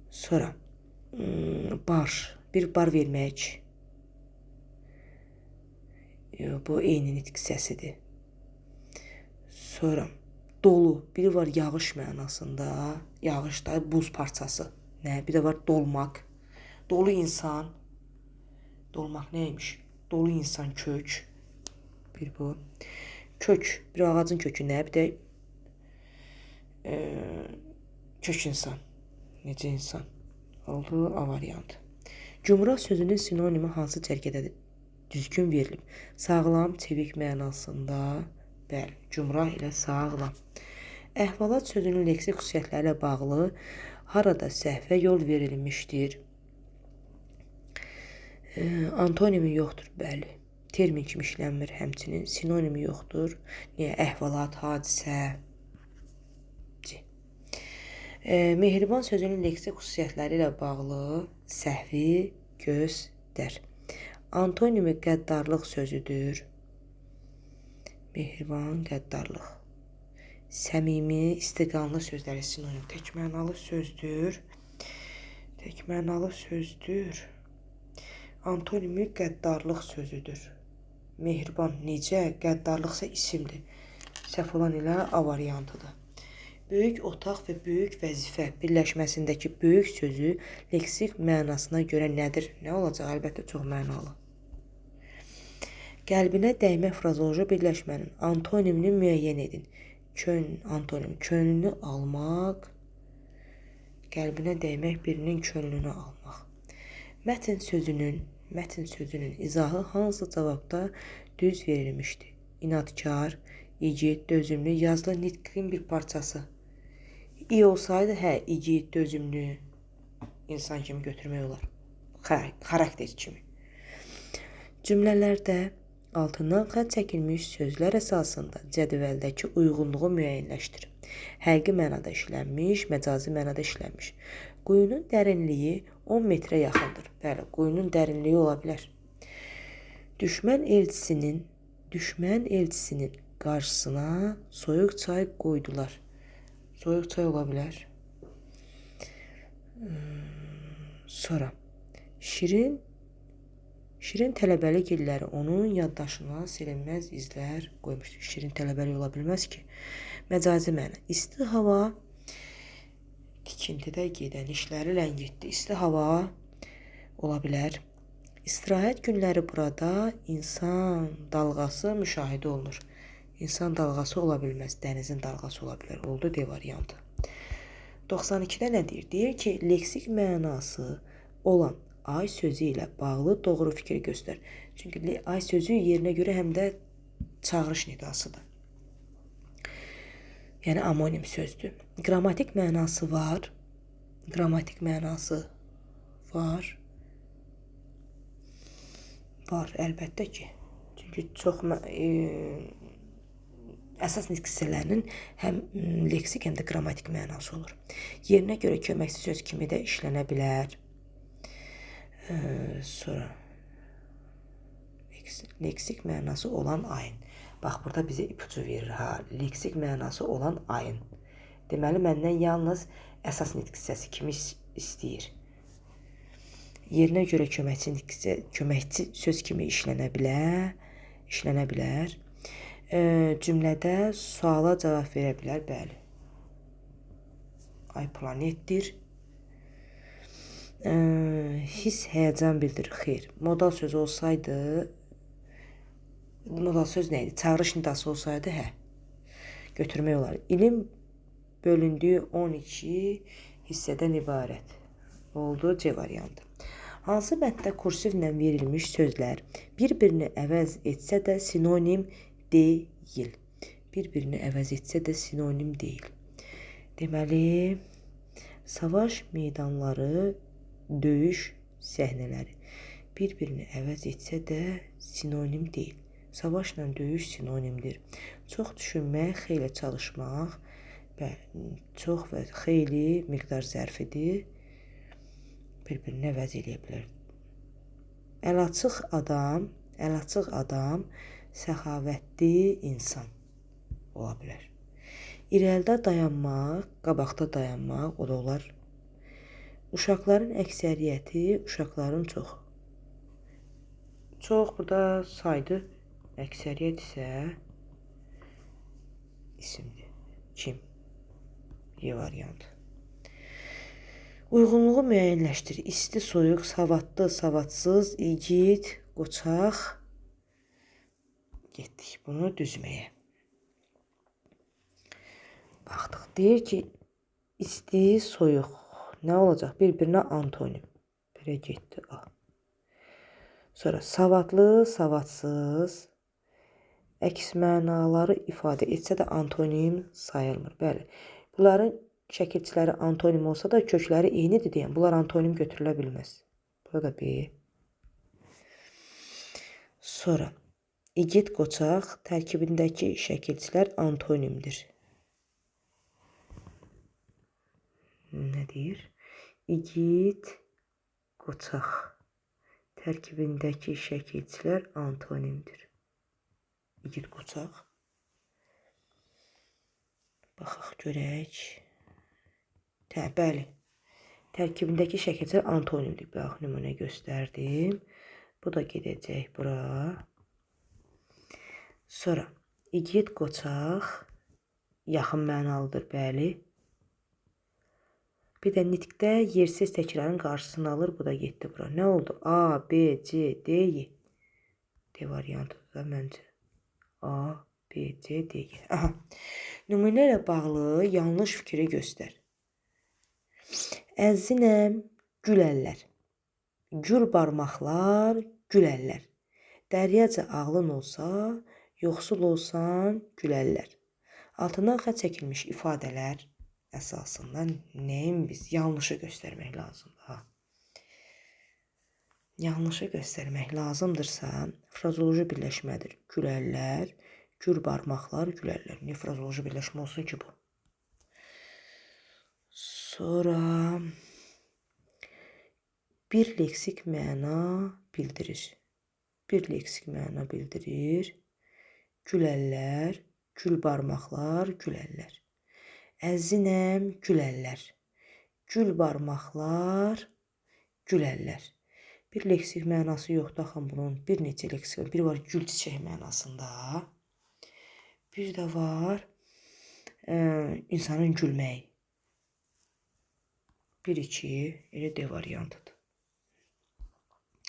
Sonra, bar, bir bar vermək. Bu eyni nitq hissəsidir. Sonra, dolu, biri var yağış mənasında, yağış da buz parçası, nə? Bir də var dolmaq. Dolu insan, dolmaq nəymiş? Dolu insan, kök, bir bu. Kök, bir ağacın kökü nə? Bir də kök insan, necə insan? Oldu A variantı. Cümrah sözünün sinonimi hansı cərgədədir? Düzgün verilib. Sağlam, çevik mənasında, bəli, cümrah ilə sağlam. Əhvalat sözünün leksik xüsusiyyətləri ilə bağlı harada səhvə yol verilmişdir? Antonimi yoxdur, bəli. Termin kimi işlənmir həmçinin. Sinonimi yoxdur. Niyə? Əhvalat, hadisə. Mehriban sözünün leksik xüsusiyyətləri ilə bağlı səhvi göstər. Antonimi qəddarlıq sözüdür. Mehriban, qəddarlıq. Səmimi, istiqanlı sözləri sinonim. Tək mənalı sözdür. Antonimi qəddarlıq sözüdür. Mehriban necə, qəddarlıqsa isimdir. Səhv olan ilə A variantıdır. Böyük otaq və böyük vəzifə birləşməsindəki böyük sözü leksik mənasına görə nədir? Nə olacaq? Əlbəttə çox mənalı. Qəlbinə dəymə frazoloji birləşmənin antonimini müəyyən edin. Antonim könlünü almaq, qəlbinə dəymək birinin könlünü almaq. Mətn sözünün izahı hansı cavabda düz verilmişdi? İnadkar, igid, dözümlü, yazılı nitqin bir parçası. İ olsaydı, igid, dözümlü insan kimi götürmək olar. Xarakter kimi. Cümlələrdə altından xətt çəkilmiş sözlər əsasında cədvəldəki uyğunluğu müəyyənləşdir. Həqiqi mənada işlənmiş, məcazi mənada işlənmiş. Quyunun dərinliyi 10 metrə yaxındır. Bəli, quyunun dərinliyi ola bilər. Düşmən elçisinin qarşısına soyuq çay qoydular. Soyuq çay ola bilər. Sonra Şirin tələbəlik illəri onun yaddaşına silinməz izlər qoymuşdur. Şirin tələbəlik ola bilməz ki. Məcazi məna. İsti hava tikintidə gedən işləri ləngitdi. İsti hava ola bilər. İstirahət günləri burada insan dalğası müşahidə olunur. İnsan dalğası ola bilməz. Dənizin dalğası ola bilər. Oldu D variantı. 92-də nə deyir? Deyir ki, leksik mənası olan ay sözü ilə bağlı doğru fikir göstər. Çünki ay sözü yerinə görə həm də çağırış nidasıdır. Yəni amonim sözdür. Qrammatik mənası var. Qrammatik mənası var. Var, əlbəttə ki. Çünki çox əsas nitq hissələrinin həm leksik, həm də qrammatik mənası olur. Yerinə görə köməkçi söz kimi də işlənə bilər. Sonra leksik mənası olan ayın. Bax, burada bizə ipucu verir. Leksik mənası olan ayın. Deməli, məndən yalnız əsas nitq hissəsi kimi istəyir. Yerinə görə köməkçi söz kimi işlənə bilər. Cümlədə suala cavab verə bilər. Bəli. Ay planetdir. His, həyəcan bildirir. Xeyr. Modal söz olsaydı, modal söz nə idi? Çağırış nidası olsaydı, götürmək olar. İlin bölündüyü 12 hissədən ibarət. Oldu C variantı. Hansı bənddə kursivlə verilmiş sözlər bir-birini əvəz etsə də sinonim deyil. Bir-birini əvəz etsə də sinonim deyil. Deməli, savaş meydanları, döyüş səhnələri bir-birini əvəz etsə də sinonim deyil. Savaşla döyüş sinonimdir. Çox düşünmək, xeyli çalışmaq, çox və xeyli miqdar zərfidir. Bir-birini əvəz eləyə bilər. Əlaçıq adam, səxavətli insan ola bilər. İrəlidə dayanmaq, qabaqda dayanmaq, o da olar. Uşaqların əksəriyyəti, uşaqların çoxu. Çox burada saydı. Əksəriyyət isə isimdir. Kim? Y variantı. Uyğunluğu müəyyənləşdir. İsti, soyuq, savadlı, savadsız, igid, qoçaq. Getdik bunu düzməyə. Baxdıq. Deyir ki, isti, soyuq. Nə olacaq? Bir-birinə antonim. Birə getdi. Sonra savadlı, savadsız. Əks mənaları ifadə etsə də antonim sayılmır. Bəli. Bunların şəkilçiləri antonim olsa da kökləri eynidir deyən. Bunlar antonim götürülə bilməz. Burada B. Sonra igid, qoçaq tərkibindəki şəkilçilər antonimdir. Nə deyir? İgid, qoçaq tərkibindəki şəkilçilər antonimdir. İgid, qoçaq. Baxaq, görək. Bəli. Tərkibindəki şəkilçilər antonimdir. Bax, nümunə göstərdim. Bu da gedəcək bura. Sonra igid qoçaq yaxın mənalıdır, bəli. Bir də nitqdə yersiz təkrarın qarşısını alır. Bu da getdi bura. Nə oldu? A, B, C, D, Y. D variantıdır da məncə. A, B, C, D, Y. Aha. Nümunə ilə bağlı yanlış fikri göstər. Əzinəm, güləllər. Gül barmaqlar, güləllər. Dəryaca ağlın olsa, yoxsul olsan, güləllər. Altından xətt çəkilmiş ifadələr əsasında nəyin biz yanlışı göstərmək lazımdır. Yanlışı göstərmək lazımdırsa, frazoloji birləşmədir. Güləllər, gül barmaqlar, güləllər. Niyə frazoloji birləşmə olsun ki bu? Sonra bir leksik məna bildirir. Bir leksik məna bildirir. Güləllər, gül barmaqlar, güləllər. Əzinəm, güləllər. Gül barmaqlar, güləllər. Bir leksik mənası yoxdur axı bunun. Bir neçə leksik. Bir var gül çiçək mənasında. Bir də var insanın gülməyi. 1-2 elə D variantıdır.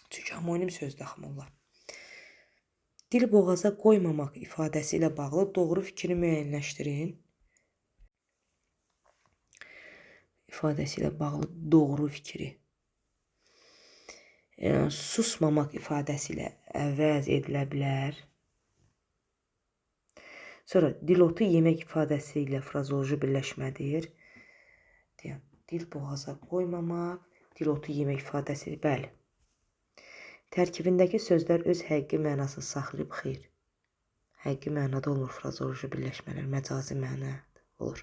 Çünki homonim sözdür axı bunlar. Dil boğaza qoymamaq ifadəsi ilə bağlı doğru fikri müəyyənləşdirin. İfadəsi ilə bağlı doğru fikri. Susmamaq ifadəsi ilə əvəz edilə bilər. Sonra dilotu yemək ifadəsi ilə frazoloji birləşmədir. Dil boğaza qoymamaq, dilotu yemək ifadəsi, bəli. Tərkibindəki sözlər öz həqiqi mənasını saxlayıb xeyr. Həqiqi mənada olmur frazoloji birləşmələr, məcazi məna olur.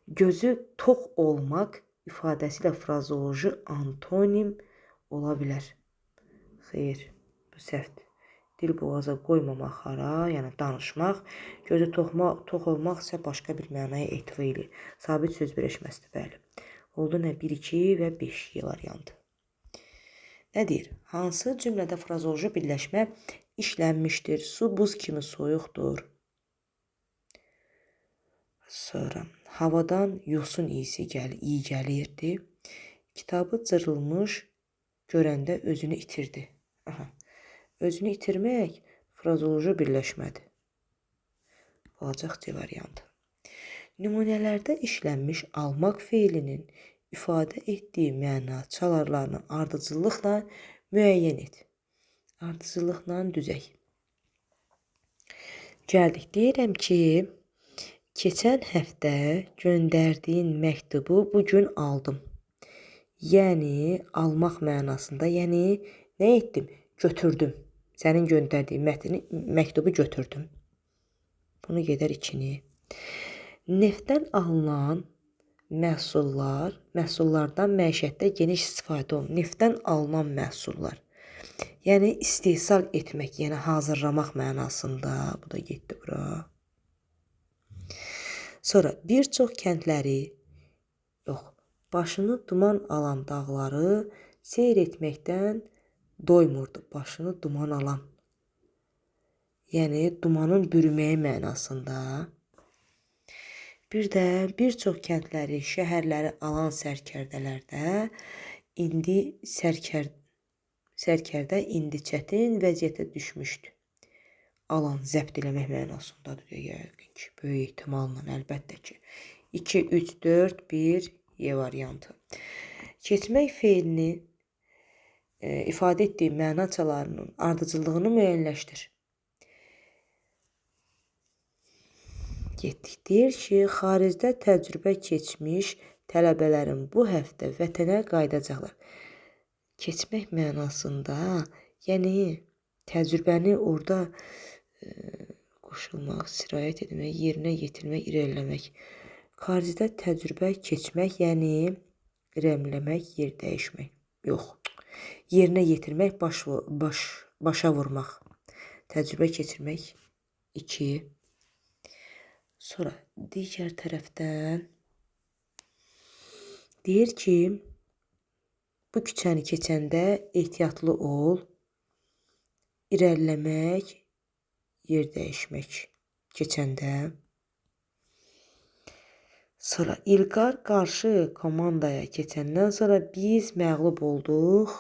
Gözü tox olmaq ifadəsi ilə frazoloji antonim ola bilər. Xeyr, bu səhvdir. Dil boğaza qoymamaq hara, yəni danışmaq. Gözü tox olmaq isə başqa bir mənaya ehtiva edir. Sabit söz birləşməsidir, bəli. Oldu nə 1-2 və 5 variantı. Nə deyir? Hansı cümlədə frazoloji birləşmə işlənmişdir? Su buz kimi soyuqdur. Sonra havadan yosun iyisi iyi gəlirdi. Kitabı cırılmış görəndə özünü itirdi. Aha. Özünü itirmək frazoloji birləşmədir. Olacaq C variantı. Nümunələrdə işlənmiş almaq feilinin ifadə etdiyi məna çalarlarını ardıcıllıqla müəyyən et. Ardıcıllıqla düzək. Gəldik. Deyirəm ki, keçən həftə göndərdiyin məktubu bugün aldım. Yəni, almaq mənasında, yəni, nə etdim? Götürdüm. Sənin göndərdiyin məktubu götürdüm. Bunu gedər 2-ni. Neftdən alınan məhsullardan məişətdə geniş istifadə olunur. Neftdən alınan məhsullar. Yəni, istehsal etmək, yəni hazırlamaq mənasında. Bu da getdi bura. Sonra, bir çox kəndləri, başını duman alan dağları seyr etməkdən doymurdu. Başını duman alan. Yəni, dumanın bürüməyi mənasında. Bir də bir çox kəndləri, şəhərləri alan sərkərdələrdə sərkərdə indi çətin vəziyyətə düşmüşdü. Alan, zəbt eləmək mənasındadır. Yəqin ki, böyük ehtimalla, əlbəttə ki. 2, 3, 4, 1, Y variantı. Keçmək feilini ifadə etdiyi məna çalarının ardıcıllığını müəyyənləşdir. Getdik. Deyir ki, xaricdə təcrübə keçmiş tələbələrin bu həftə vətənə qayıdacaqlar. Keçmək mənasında, yəni təcrübəni orada qoşulmaq, sirayət etmək, yerinə yetirmək, irəliləmək. Xaricdə təcrübə keçmək, yəni irəliləmək, yer dəyişmək. Yox. Yerinə yetirmək, başa vurmaq. Təcrübə keçirmək 2. Sonra digər tərəfdən deyir ki, bu küçəni keçəndə ehtiyatlı ol. irəliləmək, yer dəyişmək keçəndə. Sonra İlqar qarşı komandaya keçəndən sonra biz məğlub olduq.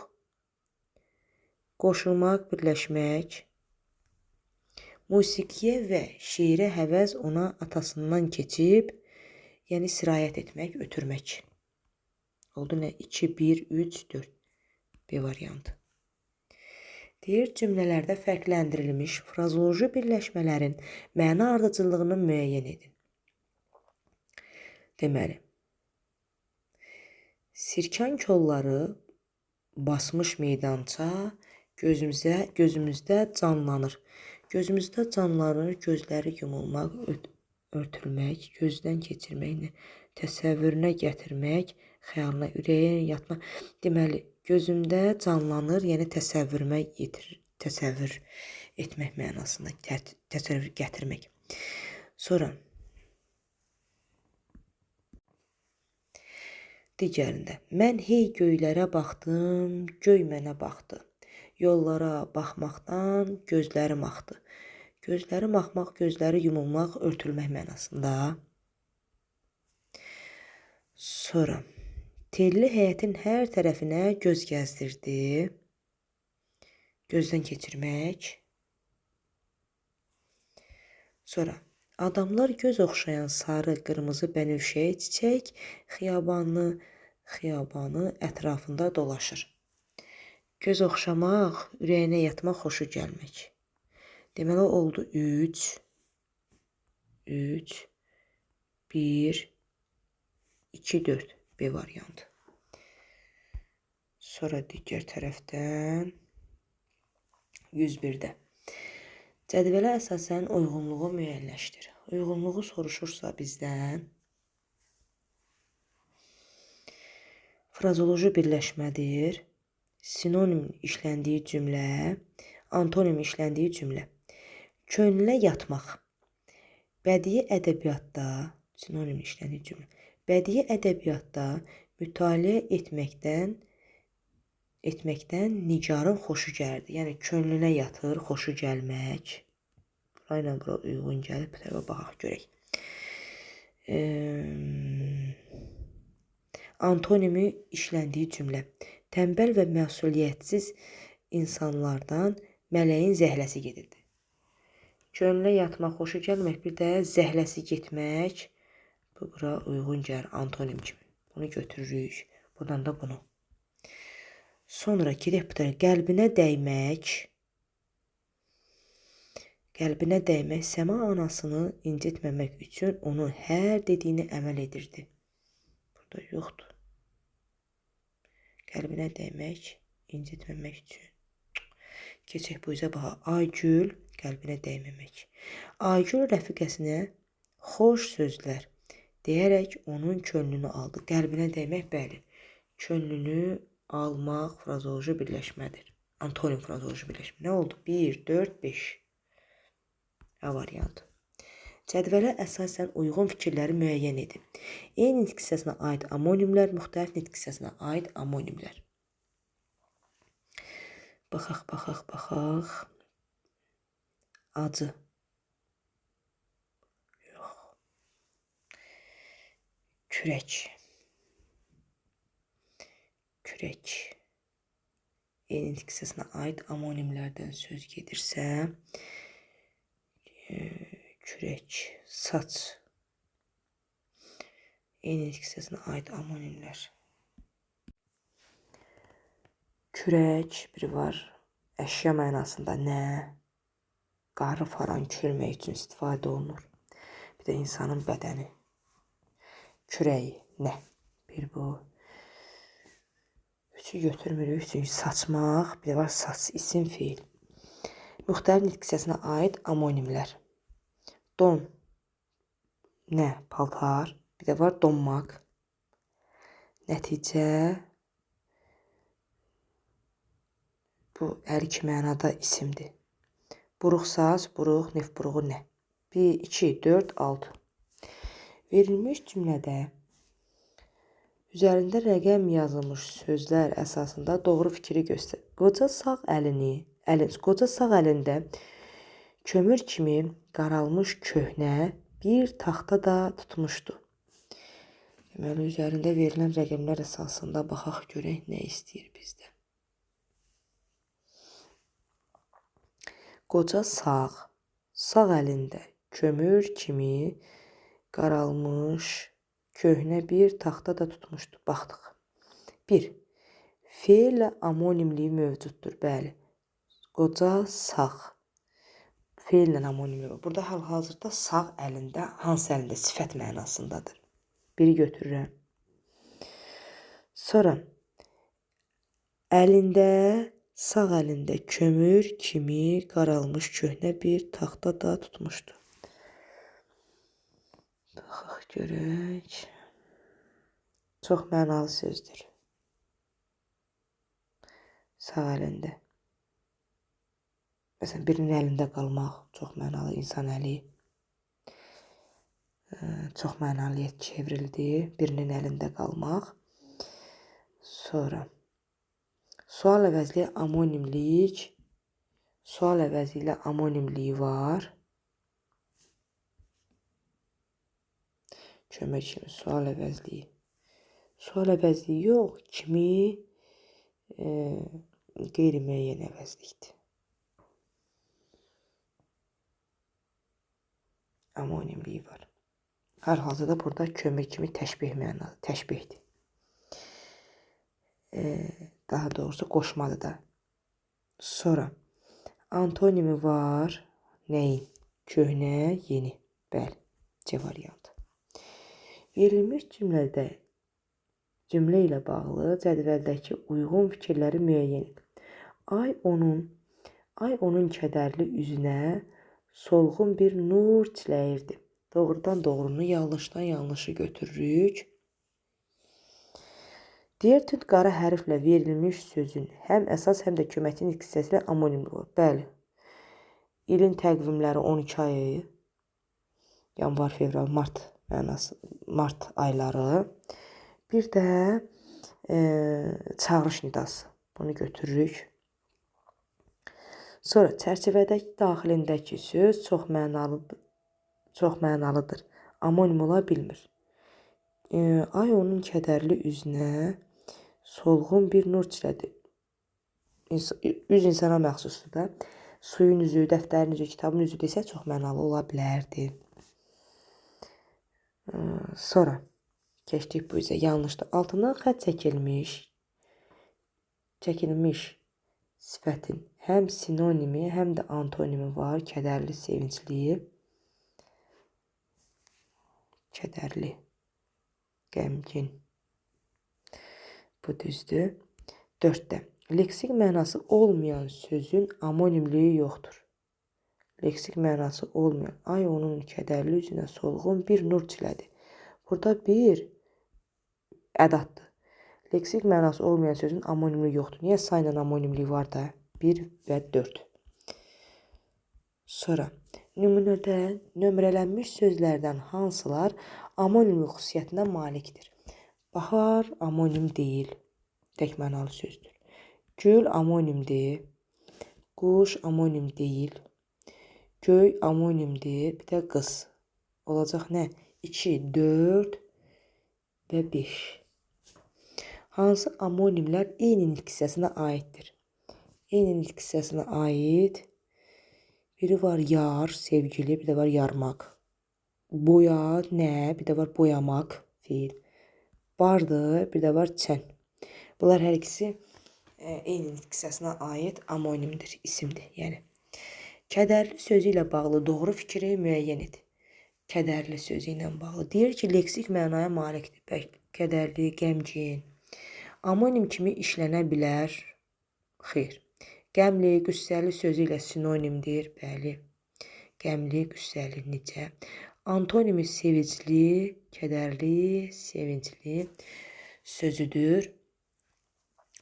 Qoşulmaq, birləşmək. Musiqiyə və şeirə həvəs ona atasından keçib, yəni sirayət etmək, ötürmək. Oldu nə? 2, 1, 3, 4. B variantı. Deyir, cümlələrdə fərqləndirilmiş frazoloji birləşmələrin məna ardıcıllığını müəyyən edin. Deməli, sirkan kolları basmış meydança gözümüzdə canlanır. Gözümüzdə canlanır, gözləri yumulmaq, örtülmək, gözdən keçirmək, təsəvvürünə gətirmək, xəyalına, ürəyə yatmaq. Deməli, gözümdə canlanır, yəni təsəvvür etmək mənasında, təsəvvür gətirmək. Sonra digərində, mən hey göylərə baxdım, göy mənə baxdı. Yollara baxmaqdan gözlərim axdı. Gözlərim axmaq, gözləri yumulmaq, örtülmək mənasında. Sonra, telli həyətin hər tərəfinə göz gəzdirdi. Gözdən keçirmək. Sonra, adamlar göz oxşayan sarı, qırmızı, bənövşəyi çiçək xiyabanı ətrafında dolaşır. Göz oxşamaq, ürəyinə yatmaq, xoşu gəlmək. Deməli, oldu 3, 1, 2, 4. B variantı. Sonra digər tərəfdən 101-də. Cədvələ əsasən uyğunluğu müəyyənləşdir. Uyğunluğu soruşursa bizdən frazoloji birləşmədir. Sinonim işləndiyi cümlə, antonim işləndiyi cümlə. Könlünə yatmaq. Bədii ədəbiyyatda, sinonim işləndiyi cümlə. Bədii ədəbiyyatda mütaliə etməkdən Nigarın xoşu gəldi. Yəni, könlünə yatır, xoşu gəlmək. Burayla bura uyğun gəlib, bir tərəfə baxaq görək. Antonimi işləndiyi cümlə. Tənbəl və məsuliyyətsiz insanlardan mələyin zəhləsi gedirdi. Könlünə yatmaq, xoşu gəlmək, bir də zəhləsi getmək. Bu, bura uyğun gəlir antonim kimi. Bunu götürürük. Buradan da bunu. Sonra gedək bu tərəfə. Qəlbinə dəymək, Səma anasını incitməmək üçün onun hər dediyini əməl edirdi. Burada yoxdur. Qəlbinə dəymək, incitməmək üçün. Keçək bu üzə baxaq. Aygül, qəlbinə dəyməmək. Aygül rəfiqəsinə xoş sözlər deyərək onun könlünü aldı. Qəlbinə dəymək, bəli. Könlünü almaq frazoloji birləşmədir. Antonim frazoloji birləşmə. Nə oldu? 1, 4, 5. A variantı. Cədvələ əsasən uyğun fikirləri müəyyən edin. Eyni nitq hissəsinə aid amonimlər, müxtəlif nitq hissəsinə aid amonimlər. Baxaq. Acı. Yox. Kürək. Eyni nitq hissəsinə aid amonimlərdən söz gedirsə, kürək, saç. Eyni nitq hissəsinə aid amonimlər. Kürək, biri var, əşya mənasında nə? Qarı falan kürmək üçün istifadə olunur. Bir də insanın bədəni. Kürəyi, nə? Bir bu. Üçü götürmürük, çünki saçmaq, bir də var saç, isim, fiil. Müxtəlif nitq hissəsinə aid amonimlər. Don, nə? Paltar. Bir də var donmaq. Nəticə, bu hər iki mənada isimdir. Buruq saç, buruq, neft buruğu nə? 1, 2, 4, 6. Verilmiş cümlədə üzərində rəqəm yazılmış sözlər əsasında doğru fikri göstər. Qoca sağ əlini Qoca sağ əlində kömür kimi qaralmış köhnə bir taxta da tutmuşdu. Deməli, üzərində verilən rəqəmlər əsasında baxaq görək nə istəyir bizdən. Qoca sağ əlində kömür kimi qaralmış köhnə bir taxta da tutmuşdu. Baxdıq. 1. Feillə amonimliyi mövcuddur. Bəli. Qoca sağ. Feillə amonimliyi var. Burada hal-hazırda sağ əlində, hansı əlində? Sifət mənasındadır. Biri götürürəm. Sonra sağ əlində kömür kimi qaralmış köhnə bir taxta da tutmuşdu. Baxaq görək. Çox mənalı sözdür. Sağ əlində. Məsələn, birinin əlində qalmaq çox mənalı, insan əli. Çox mənalıya çevrildi. Birinin əlində qalmaq. Sonra sual əvəzli amonimlik. Sual əvəzi ilə amonimliyi var. Kömür kimi sual əvəzliyi. Sual əvəzliyi yox, kimi qeyri-müəyyən əvəzlikdir. Amonimliyi var. Hər halda burada kömür kimi təşbih mənalı, təşbihdir. Daha doğrusu qoşmadır da. Sonra antonimi var. Nəyin? Köhnə, yeni. Bəli, C variantı. Verilmiş cümlə ilə bağlı cədvəldəki uyğun fikirləri müəyyən et. Ay onun kədərli üzünə solğun bir nur çiləyirdi. Doğrudan doğrunu, yanlışdan yanlışı götürürük. Diğer tünd qara hərflə verilmiş sözün həm əsas, həm də köməkçi hissəsilə amonimli var. Bəli. İlin təqvimləri 12 ayı. Yanvar, fevral, mart ayları. Bir də çağırış nidası. Bunu götürürük. Sonra çərçivədəki daxilindəki söz çox mənalıdır. Amonim ola bilmir. Ay onun kədərli üzünə solğun bir nur çilədi. Üz insana məxsusdur da. Suyun üzü, dəftərin üzü, kitabın üzü desə çox mənalı ola bilərdi. Sonra keçdik bu üzə. Yanlışdır. Altından xətt çəkilmiş sifətin həm sinonimi, həm də antonimi var. Kədərli, sevincli. Kədərli, qəmgin. Bu düzdür. 4-də. Leksik mənası olmayan sözün amonimliyi yoxdur. Leksik mənası olmayan. Ay onun kədərli üzünə solğun bir nur çilədi. Burada bir ədatdır. Leksik mənası olmayan sözün amonimliyi yoxdur. Niyə sayla amonimliyi var da? 1 və 4. Sonra nümunədə nömrələnmiş sözlərdən hansılar amonimli xüsusiyyətinə malikdir? Bahar amonim deyil. Tək mənalı sözdür. Gül amonimdir. Quş amonim deyil. Göy amonimdir. Bir də qız. Olacaq nə? 2, 4 və 5. Hansı amonimlər eyni nitq hissəsinə aiddir? Eyni nitq hissəsinə aid. Biri var yar, sevgili, bir də var yarmaq. Boya, nə, bir də var boyamaq, fiil. Bardır, bir də var çən. Bunlar hər ikisi eyni nitq hissəsinə aid amonimdir, isimdir. Yəni, kədərli sözü ilə bağlı doğru fikri müəyyən et. Kədərli sözü ilə bağlı. Deyir ki, leksik mənaya malikdir. Kədərli, qəmgin. Amonim kimi işlənə bilər. Xeyr. Qəmli, qüssəli sözü ilə sinonimdir. Bəli. Qəmli, qüssəli, necə? Antonimi sevincli, kədərli, sevincli sözüdür.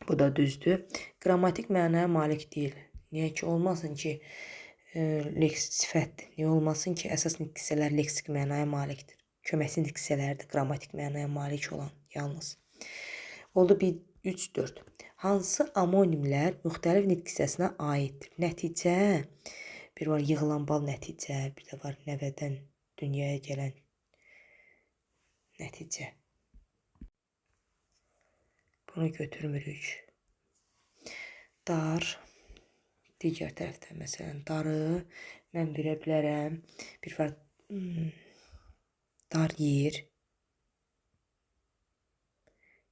Bu da düzdür. Qrammatik mənaya malik deyil. Niyə ki, olmasın ki, sifətdir. Niyə olmasın ki, əsas nitq hissələr leksik mənaya malikdir. Köməkçi nitq hissələrdir qrammatik mənaya malik olan yalnız. Oldu 1, 3, 4. Hansı amonimlər müxtəlif nitq hissəsinə aiddir? Nəticə, bir var yığılan bal nəticə, bir də var nəvədən dünyaya gələn nəticə. Bunu götürmürük. Dar, digər tərəfdən məsələn darı mən verə bilərəm. Bir var dar yer.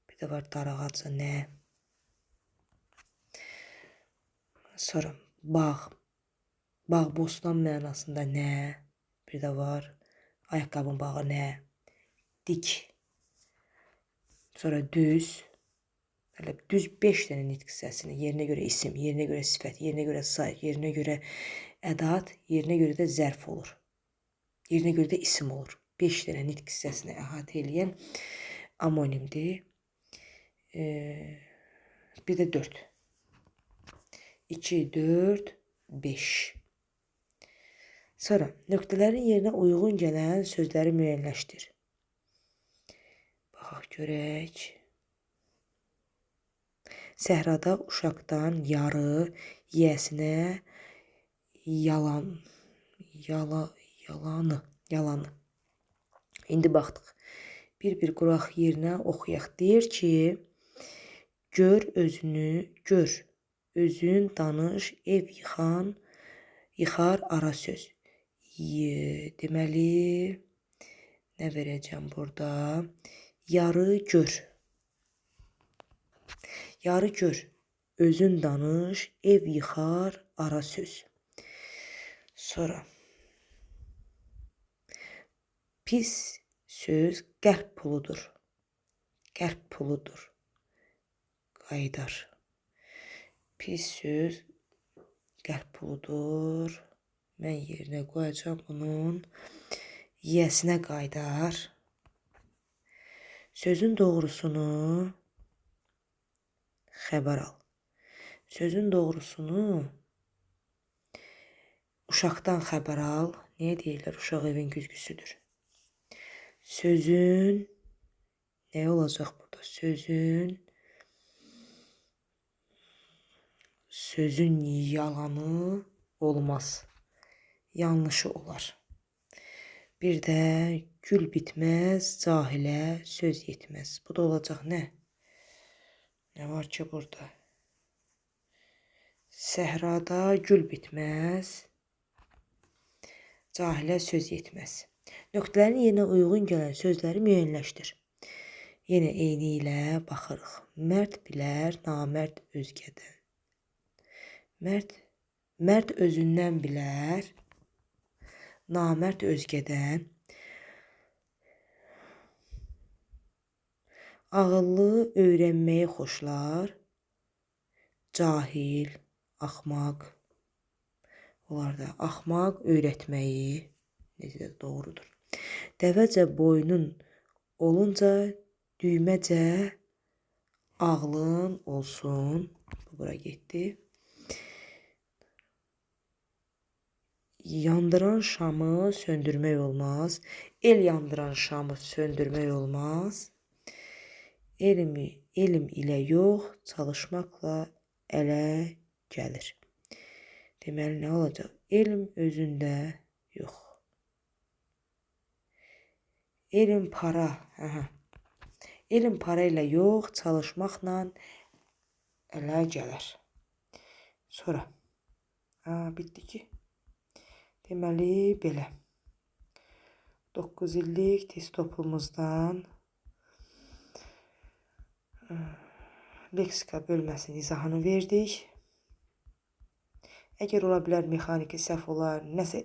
Bir də var dar ağacı nə? Sonra bağ. Bağ bostan mənasında nə? Bir də var ayaqqabının bağı nə? Dik. Sonra düz. Hələ düz 5 dənə nitq hissəsini yerinə görə isim, yerinə görə sifət, yerinə görə say, yerinə görə ədat, yerinə görə də zərf olur. Yerinə görə də isim olur. 5 dənə nitq hissəsini əhatə edən amonimdir. Bir də 4. 2, 4, 5. Sonra nöqtələrin yerinə uyğun gələn sözləri müəyyənləşdir. Baxaq görək. Səhrada uşaqdan yarı yiyəsinə yalanı. İndi baxdıq. Bir quraq yerinə oxuyaq. Deyir ki, gör özün danış, ev yıxar ara söz. Deməli, nə verəcəm burada? Yarı gör. Yarı gör, özün danış, ev yıxar, ara söz. Sonra, pis söz qəlb puludur. Qəlb puludur. Qaydar. Pis söz qəlb puludur. Mən yerinə qoyacağım bunun yiyəsinə qaydar. Sözün doğrusunu xəbər al. Sözün doğrusunu uşaqdan xəbər al. Niyə deyirlər? Uşaq evin güzgüsüdür. Sözün nə olacaq burada? Sözün yalanı olmaz. Yanlışı olar. Bir də gül bitməz, cahilə söz yetməz. Bu da olacaq nə? Nə var ki burada? Səhrada gül bitməz, cahilə söz yetməz. Nöqtələrin yerinə uyğun gələn sözləri müəyyənləşdir. Yenə eyni ilə baxırıq. Mərd bilər, namərd özgədən. Mərd özündən bilər, namərd özgədən. Ağıllı öyrənməyi xoşlar, cahil, axmaq. Onlar da axmaq öyrətməyi, necə də doğrudur. Dəvəcə boynun olunca, düyməcə ağlın olsun. Bura getdi. Yandıran şamı söndürmək olmaz. El yandıran şamı söndürmək olmaz. Elm ilə yox, çalışmaqla ələ gəlir. Deməli, nə olacaq? Elm özündə yox. Elm para. Elm para ilə yox, çalışmaqla ələ gələr. Sonra. Bitdi ki. Deməli, belə. 9 illik test topumuzdan leksika bölməsinin izahını verdik. Əgər ola bilər mexaniki səhv olar, nəsə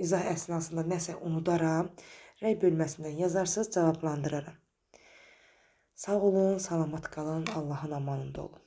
izah əsnasında nəsə unudaram, rəy bölməsindən yazarsınız, cavablandıraram. Sağ olun, salamat qalın, Allahın amanında olun.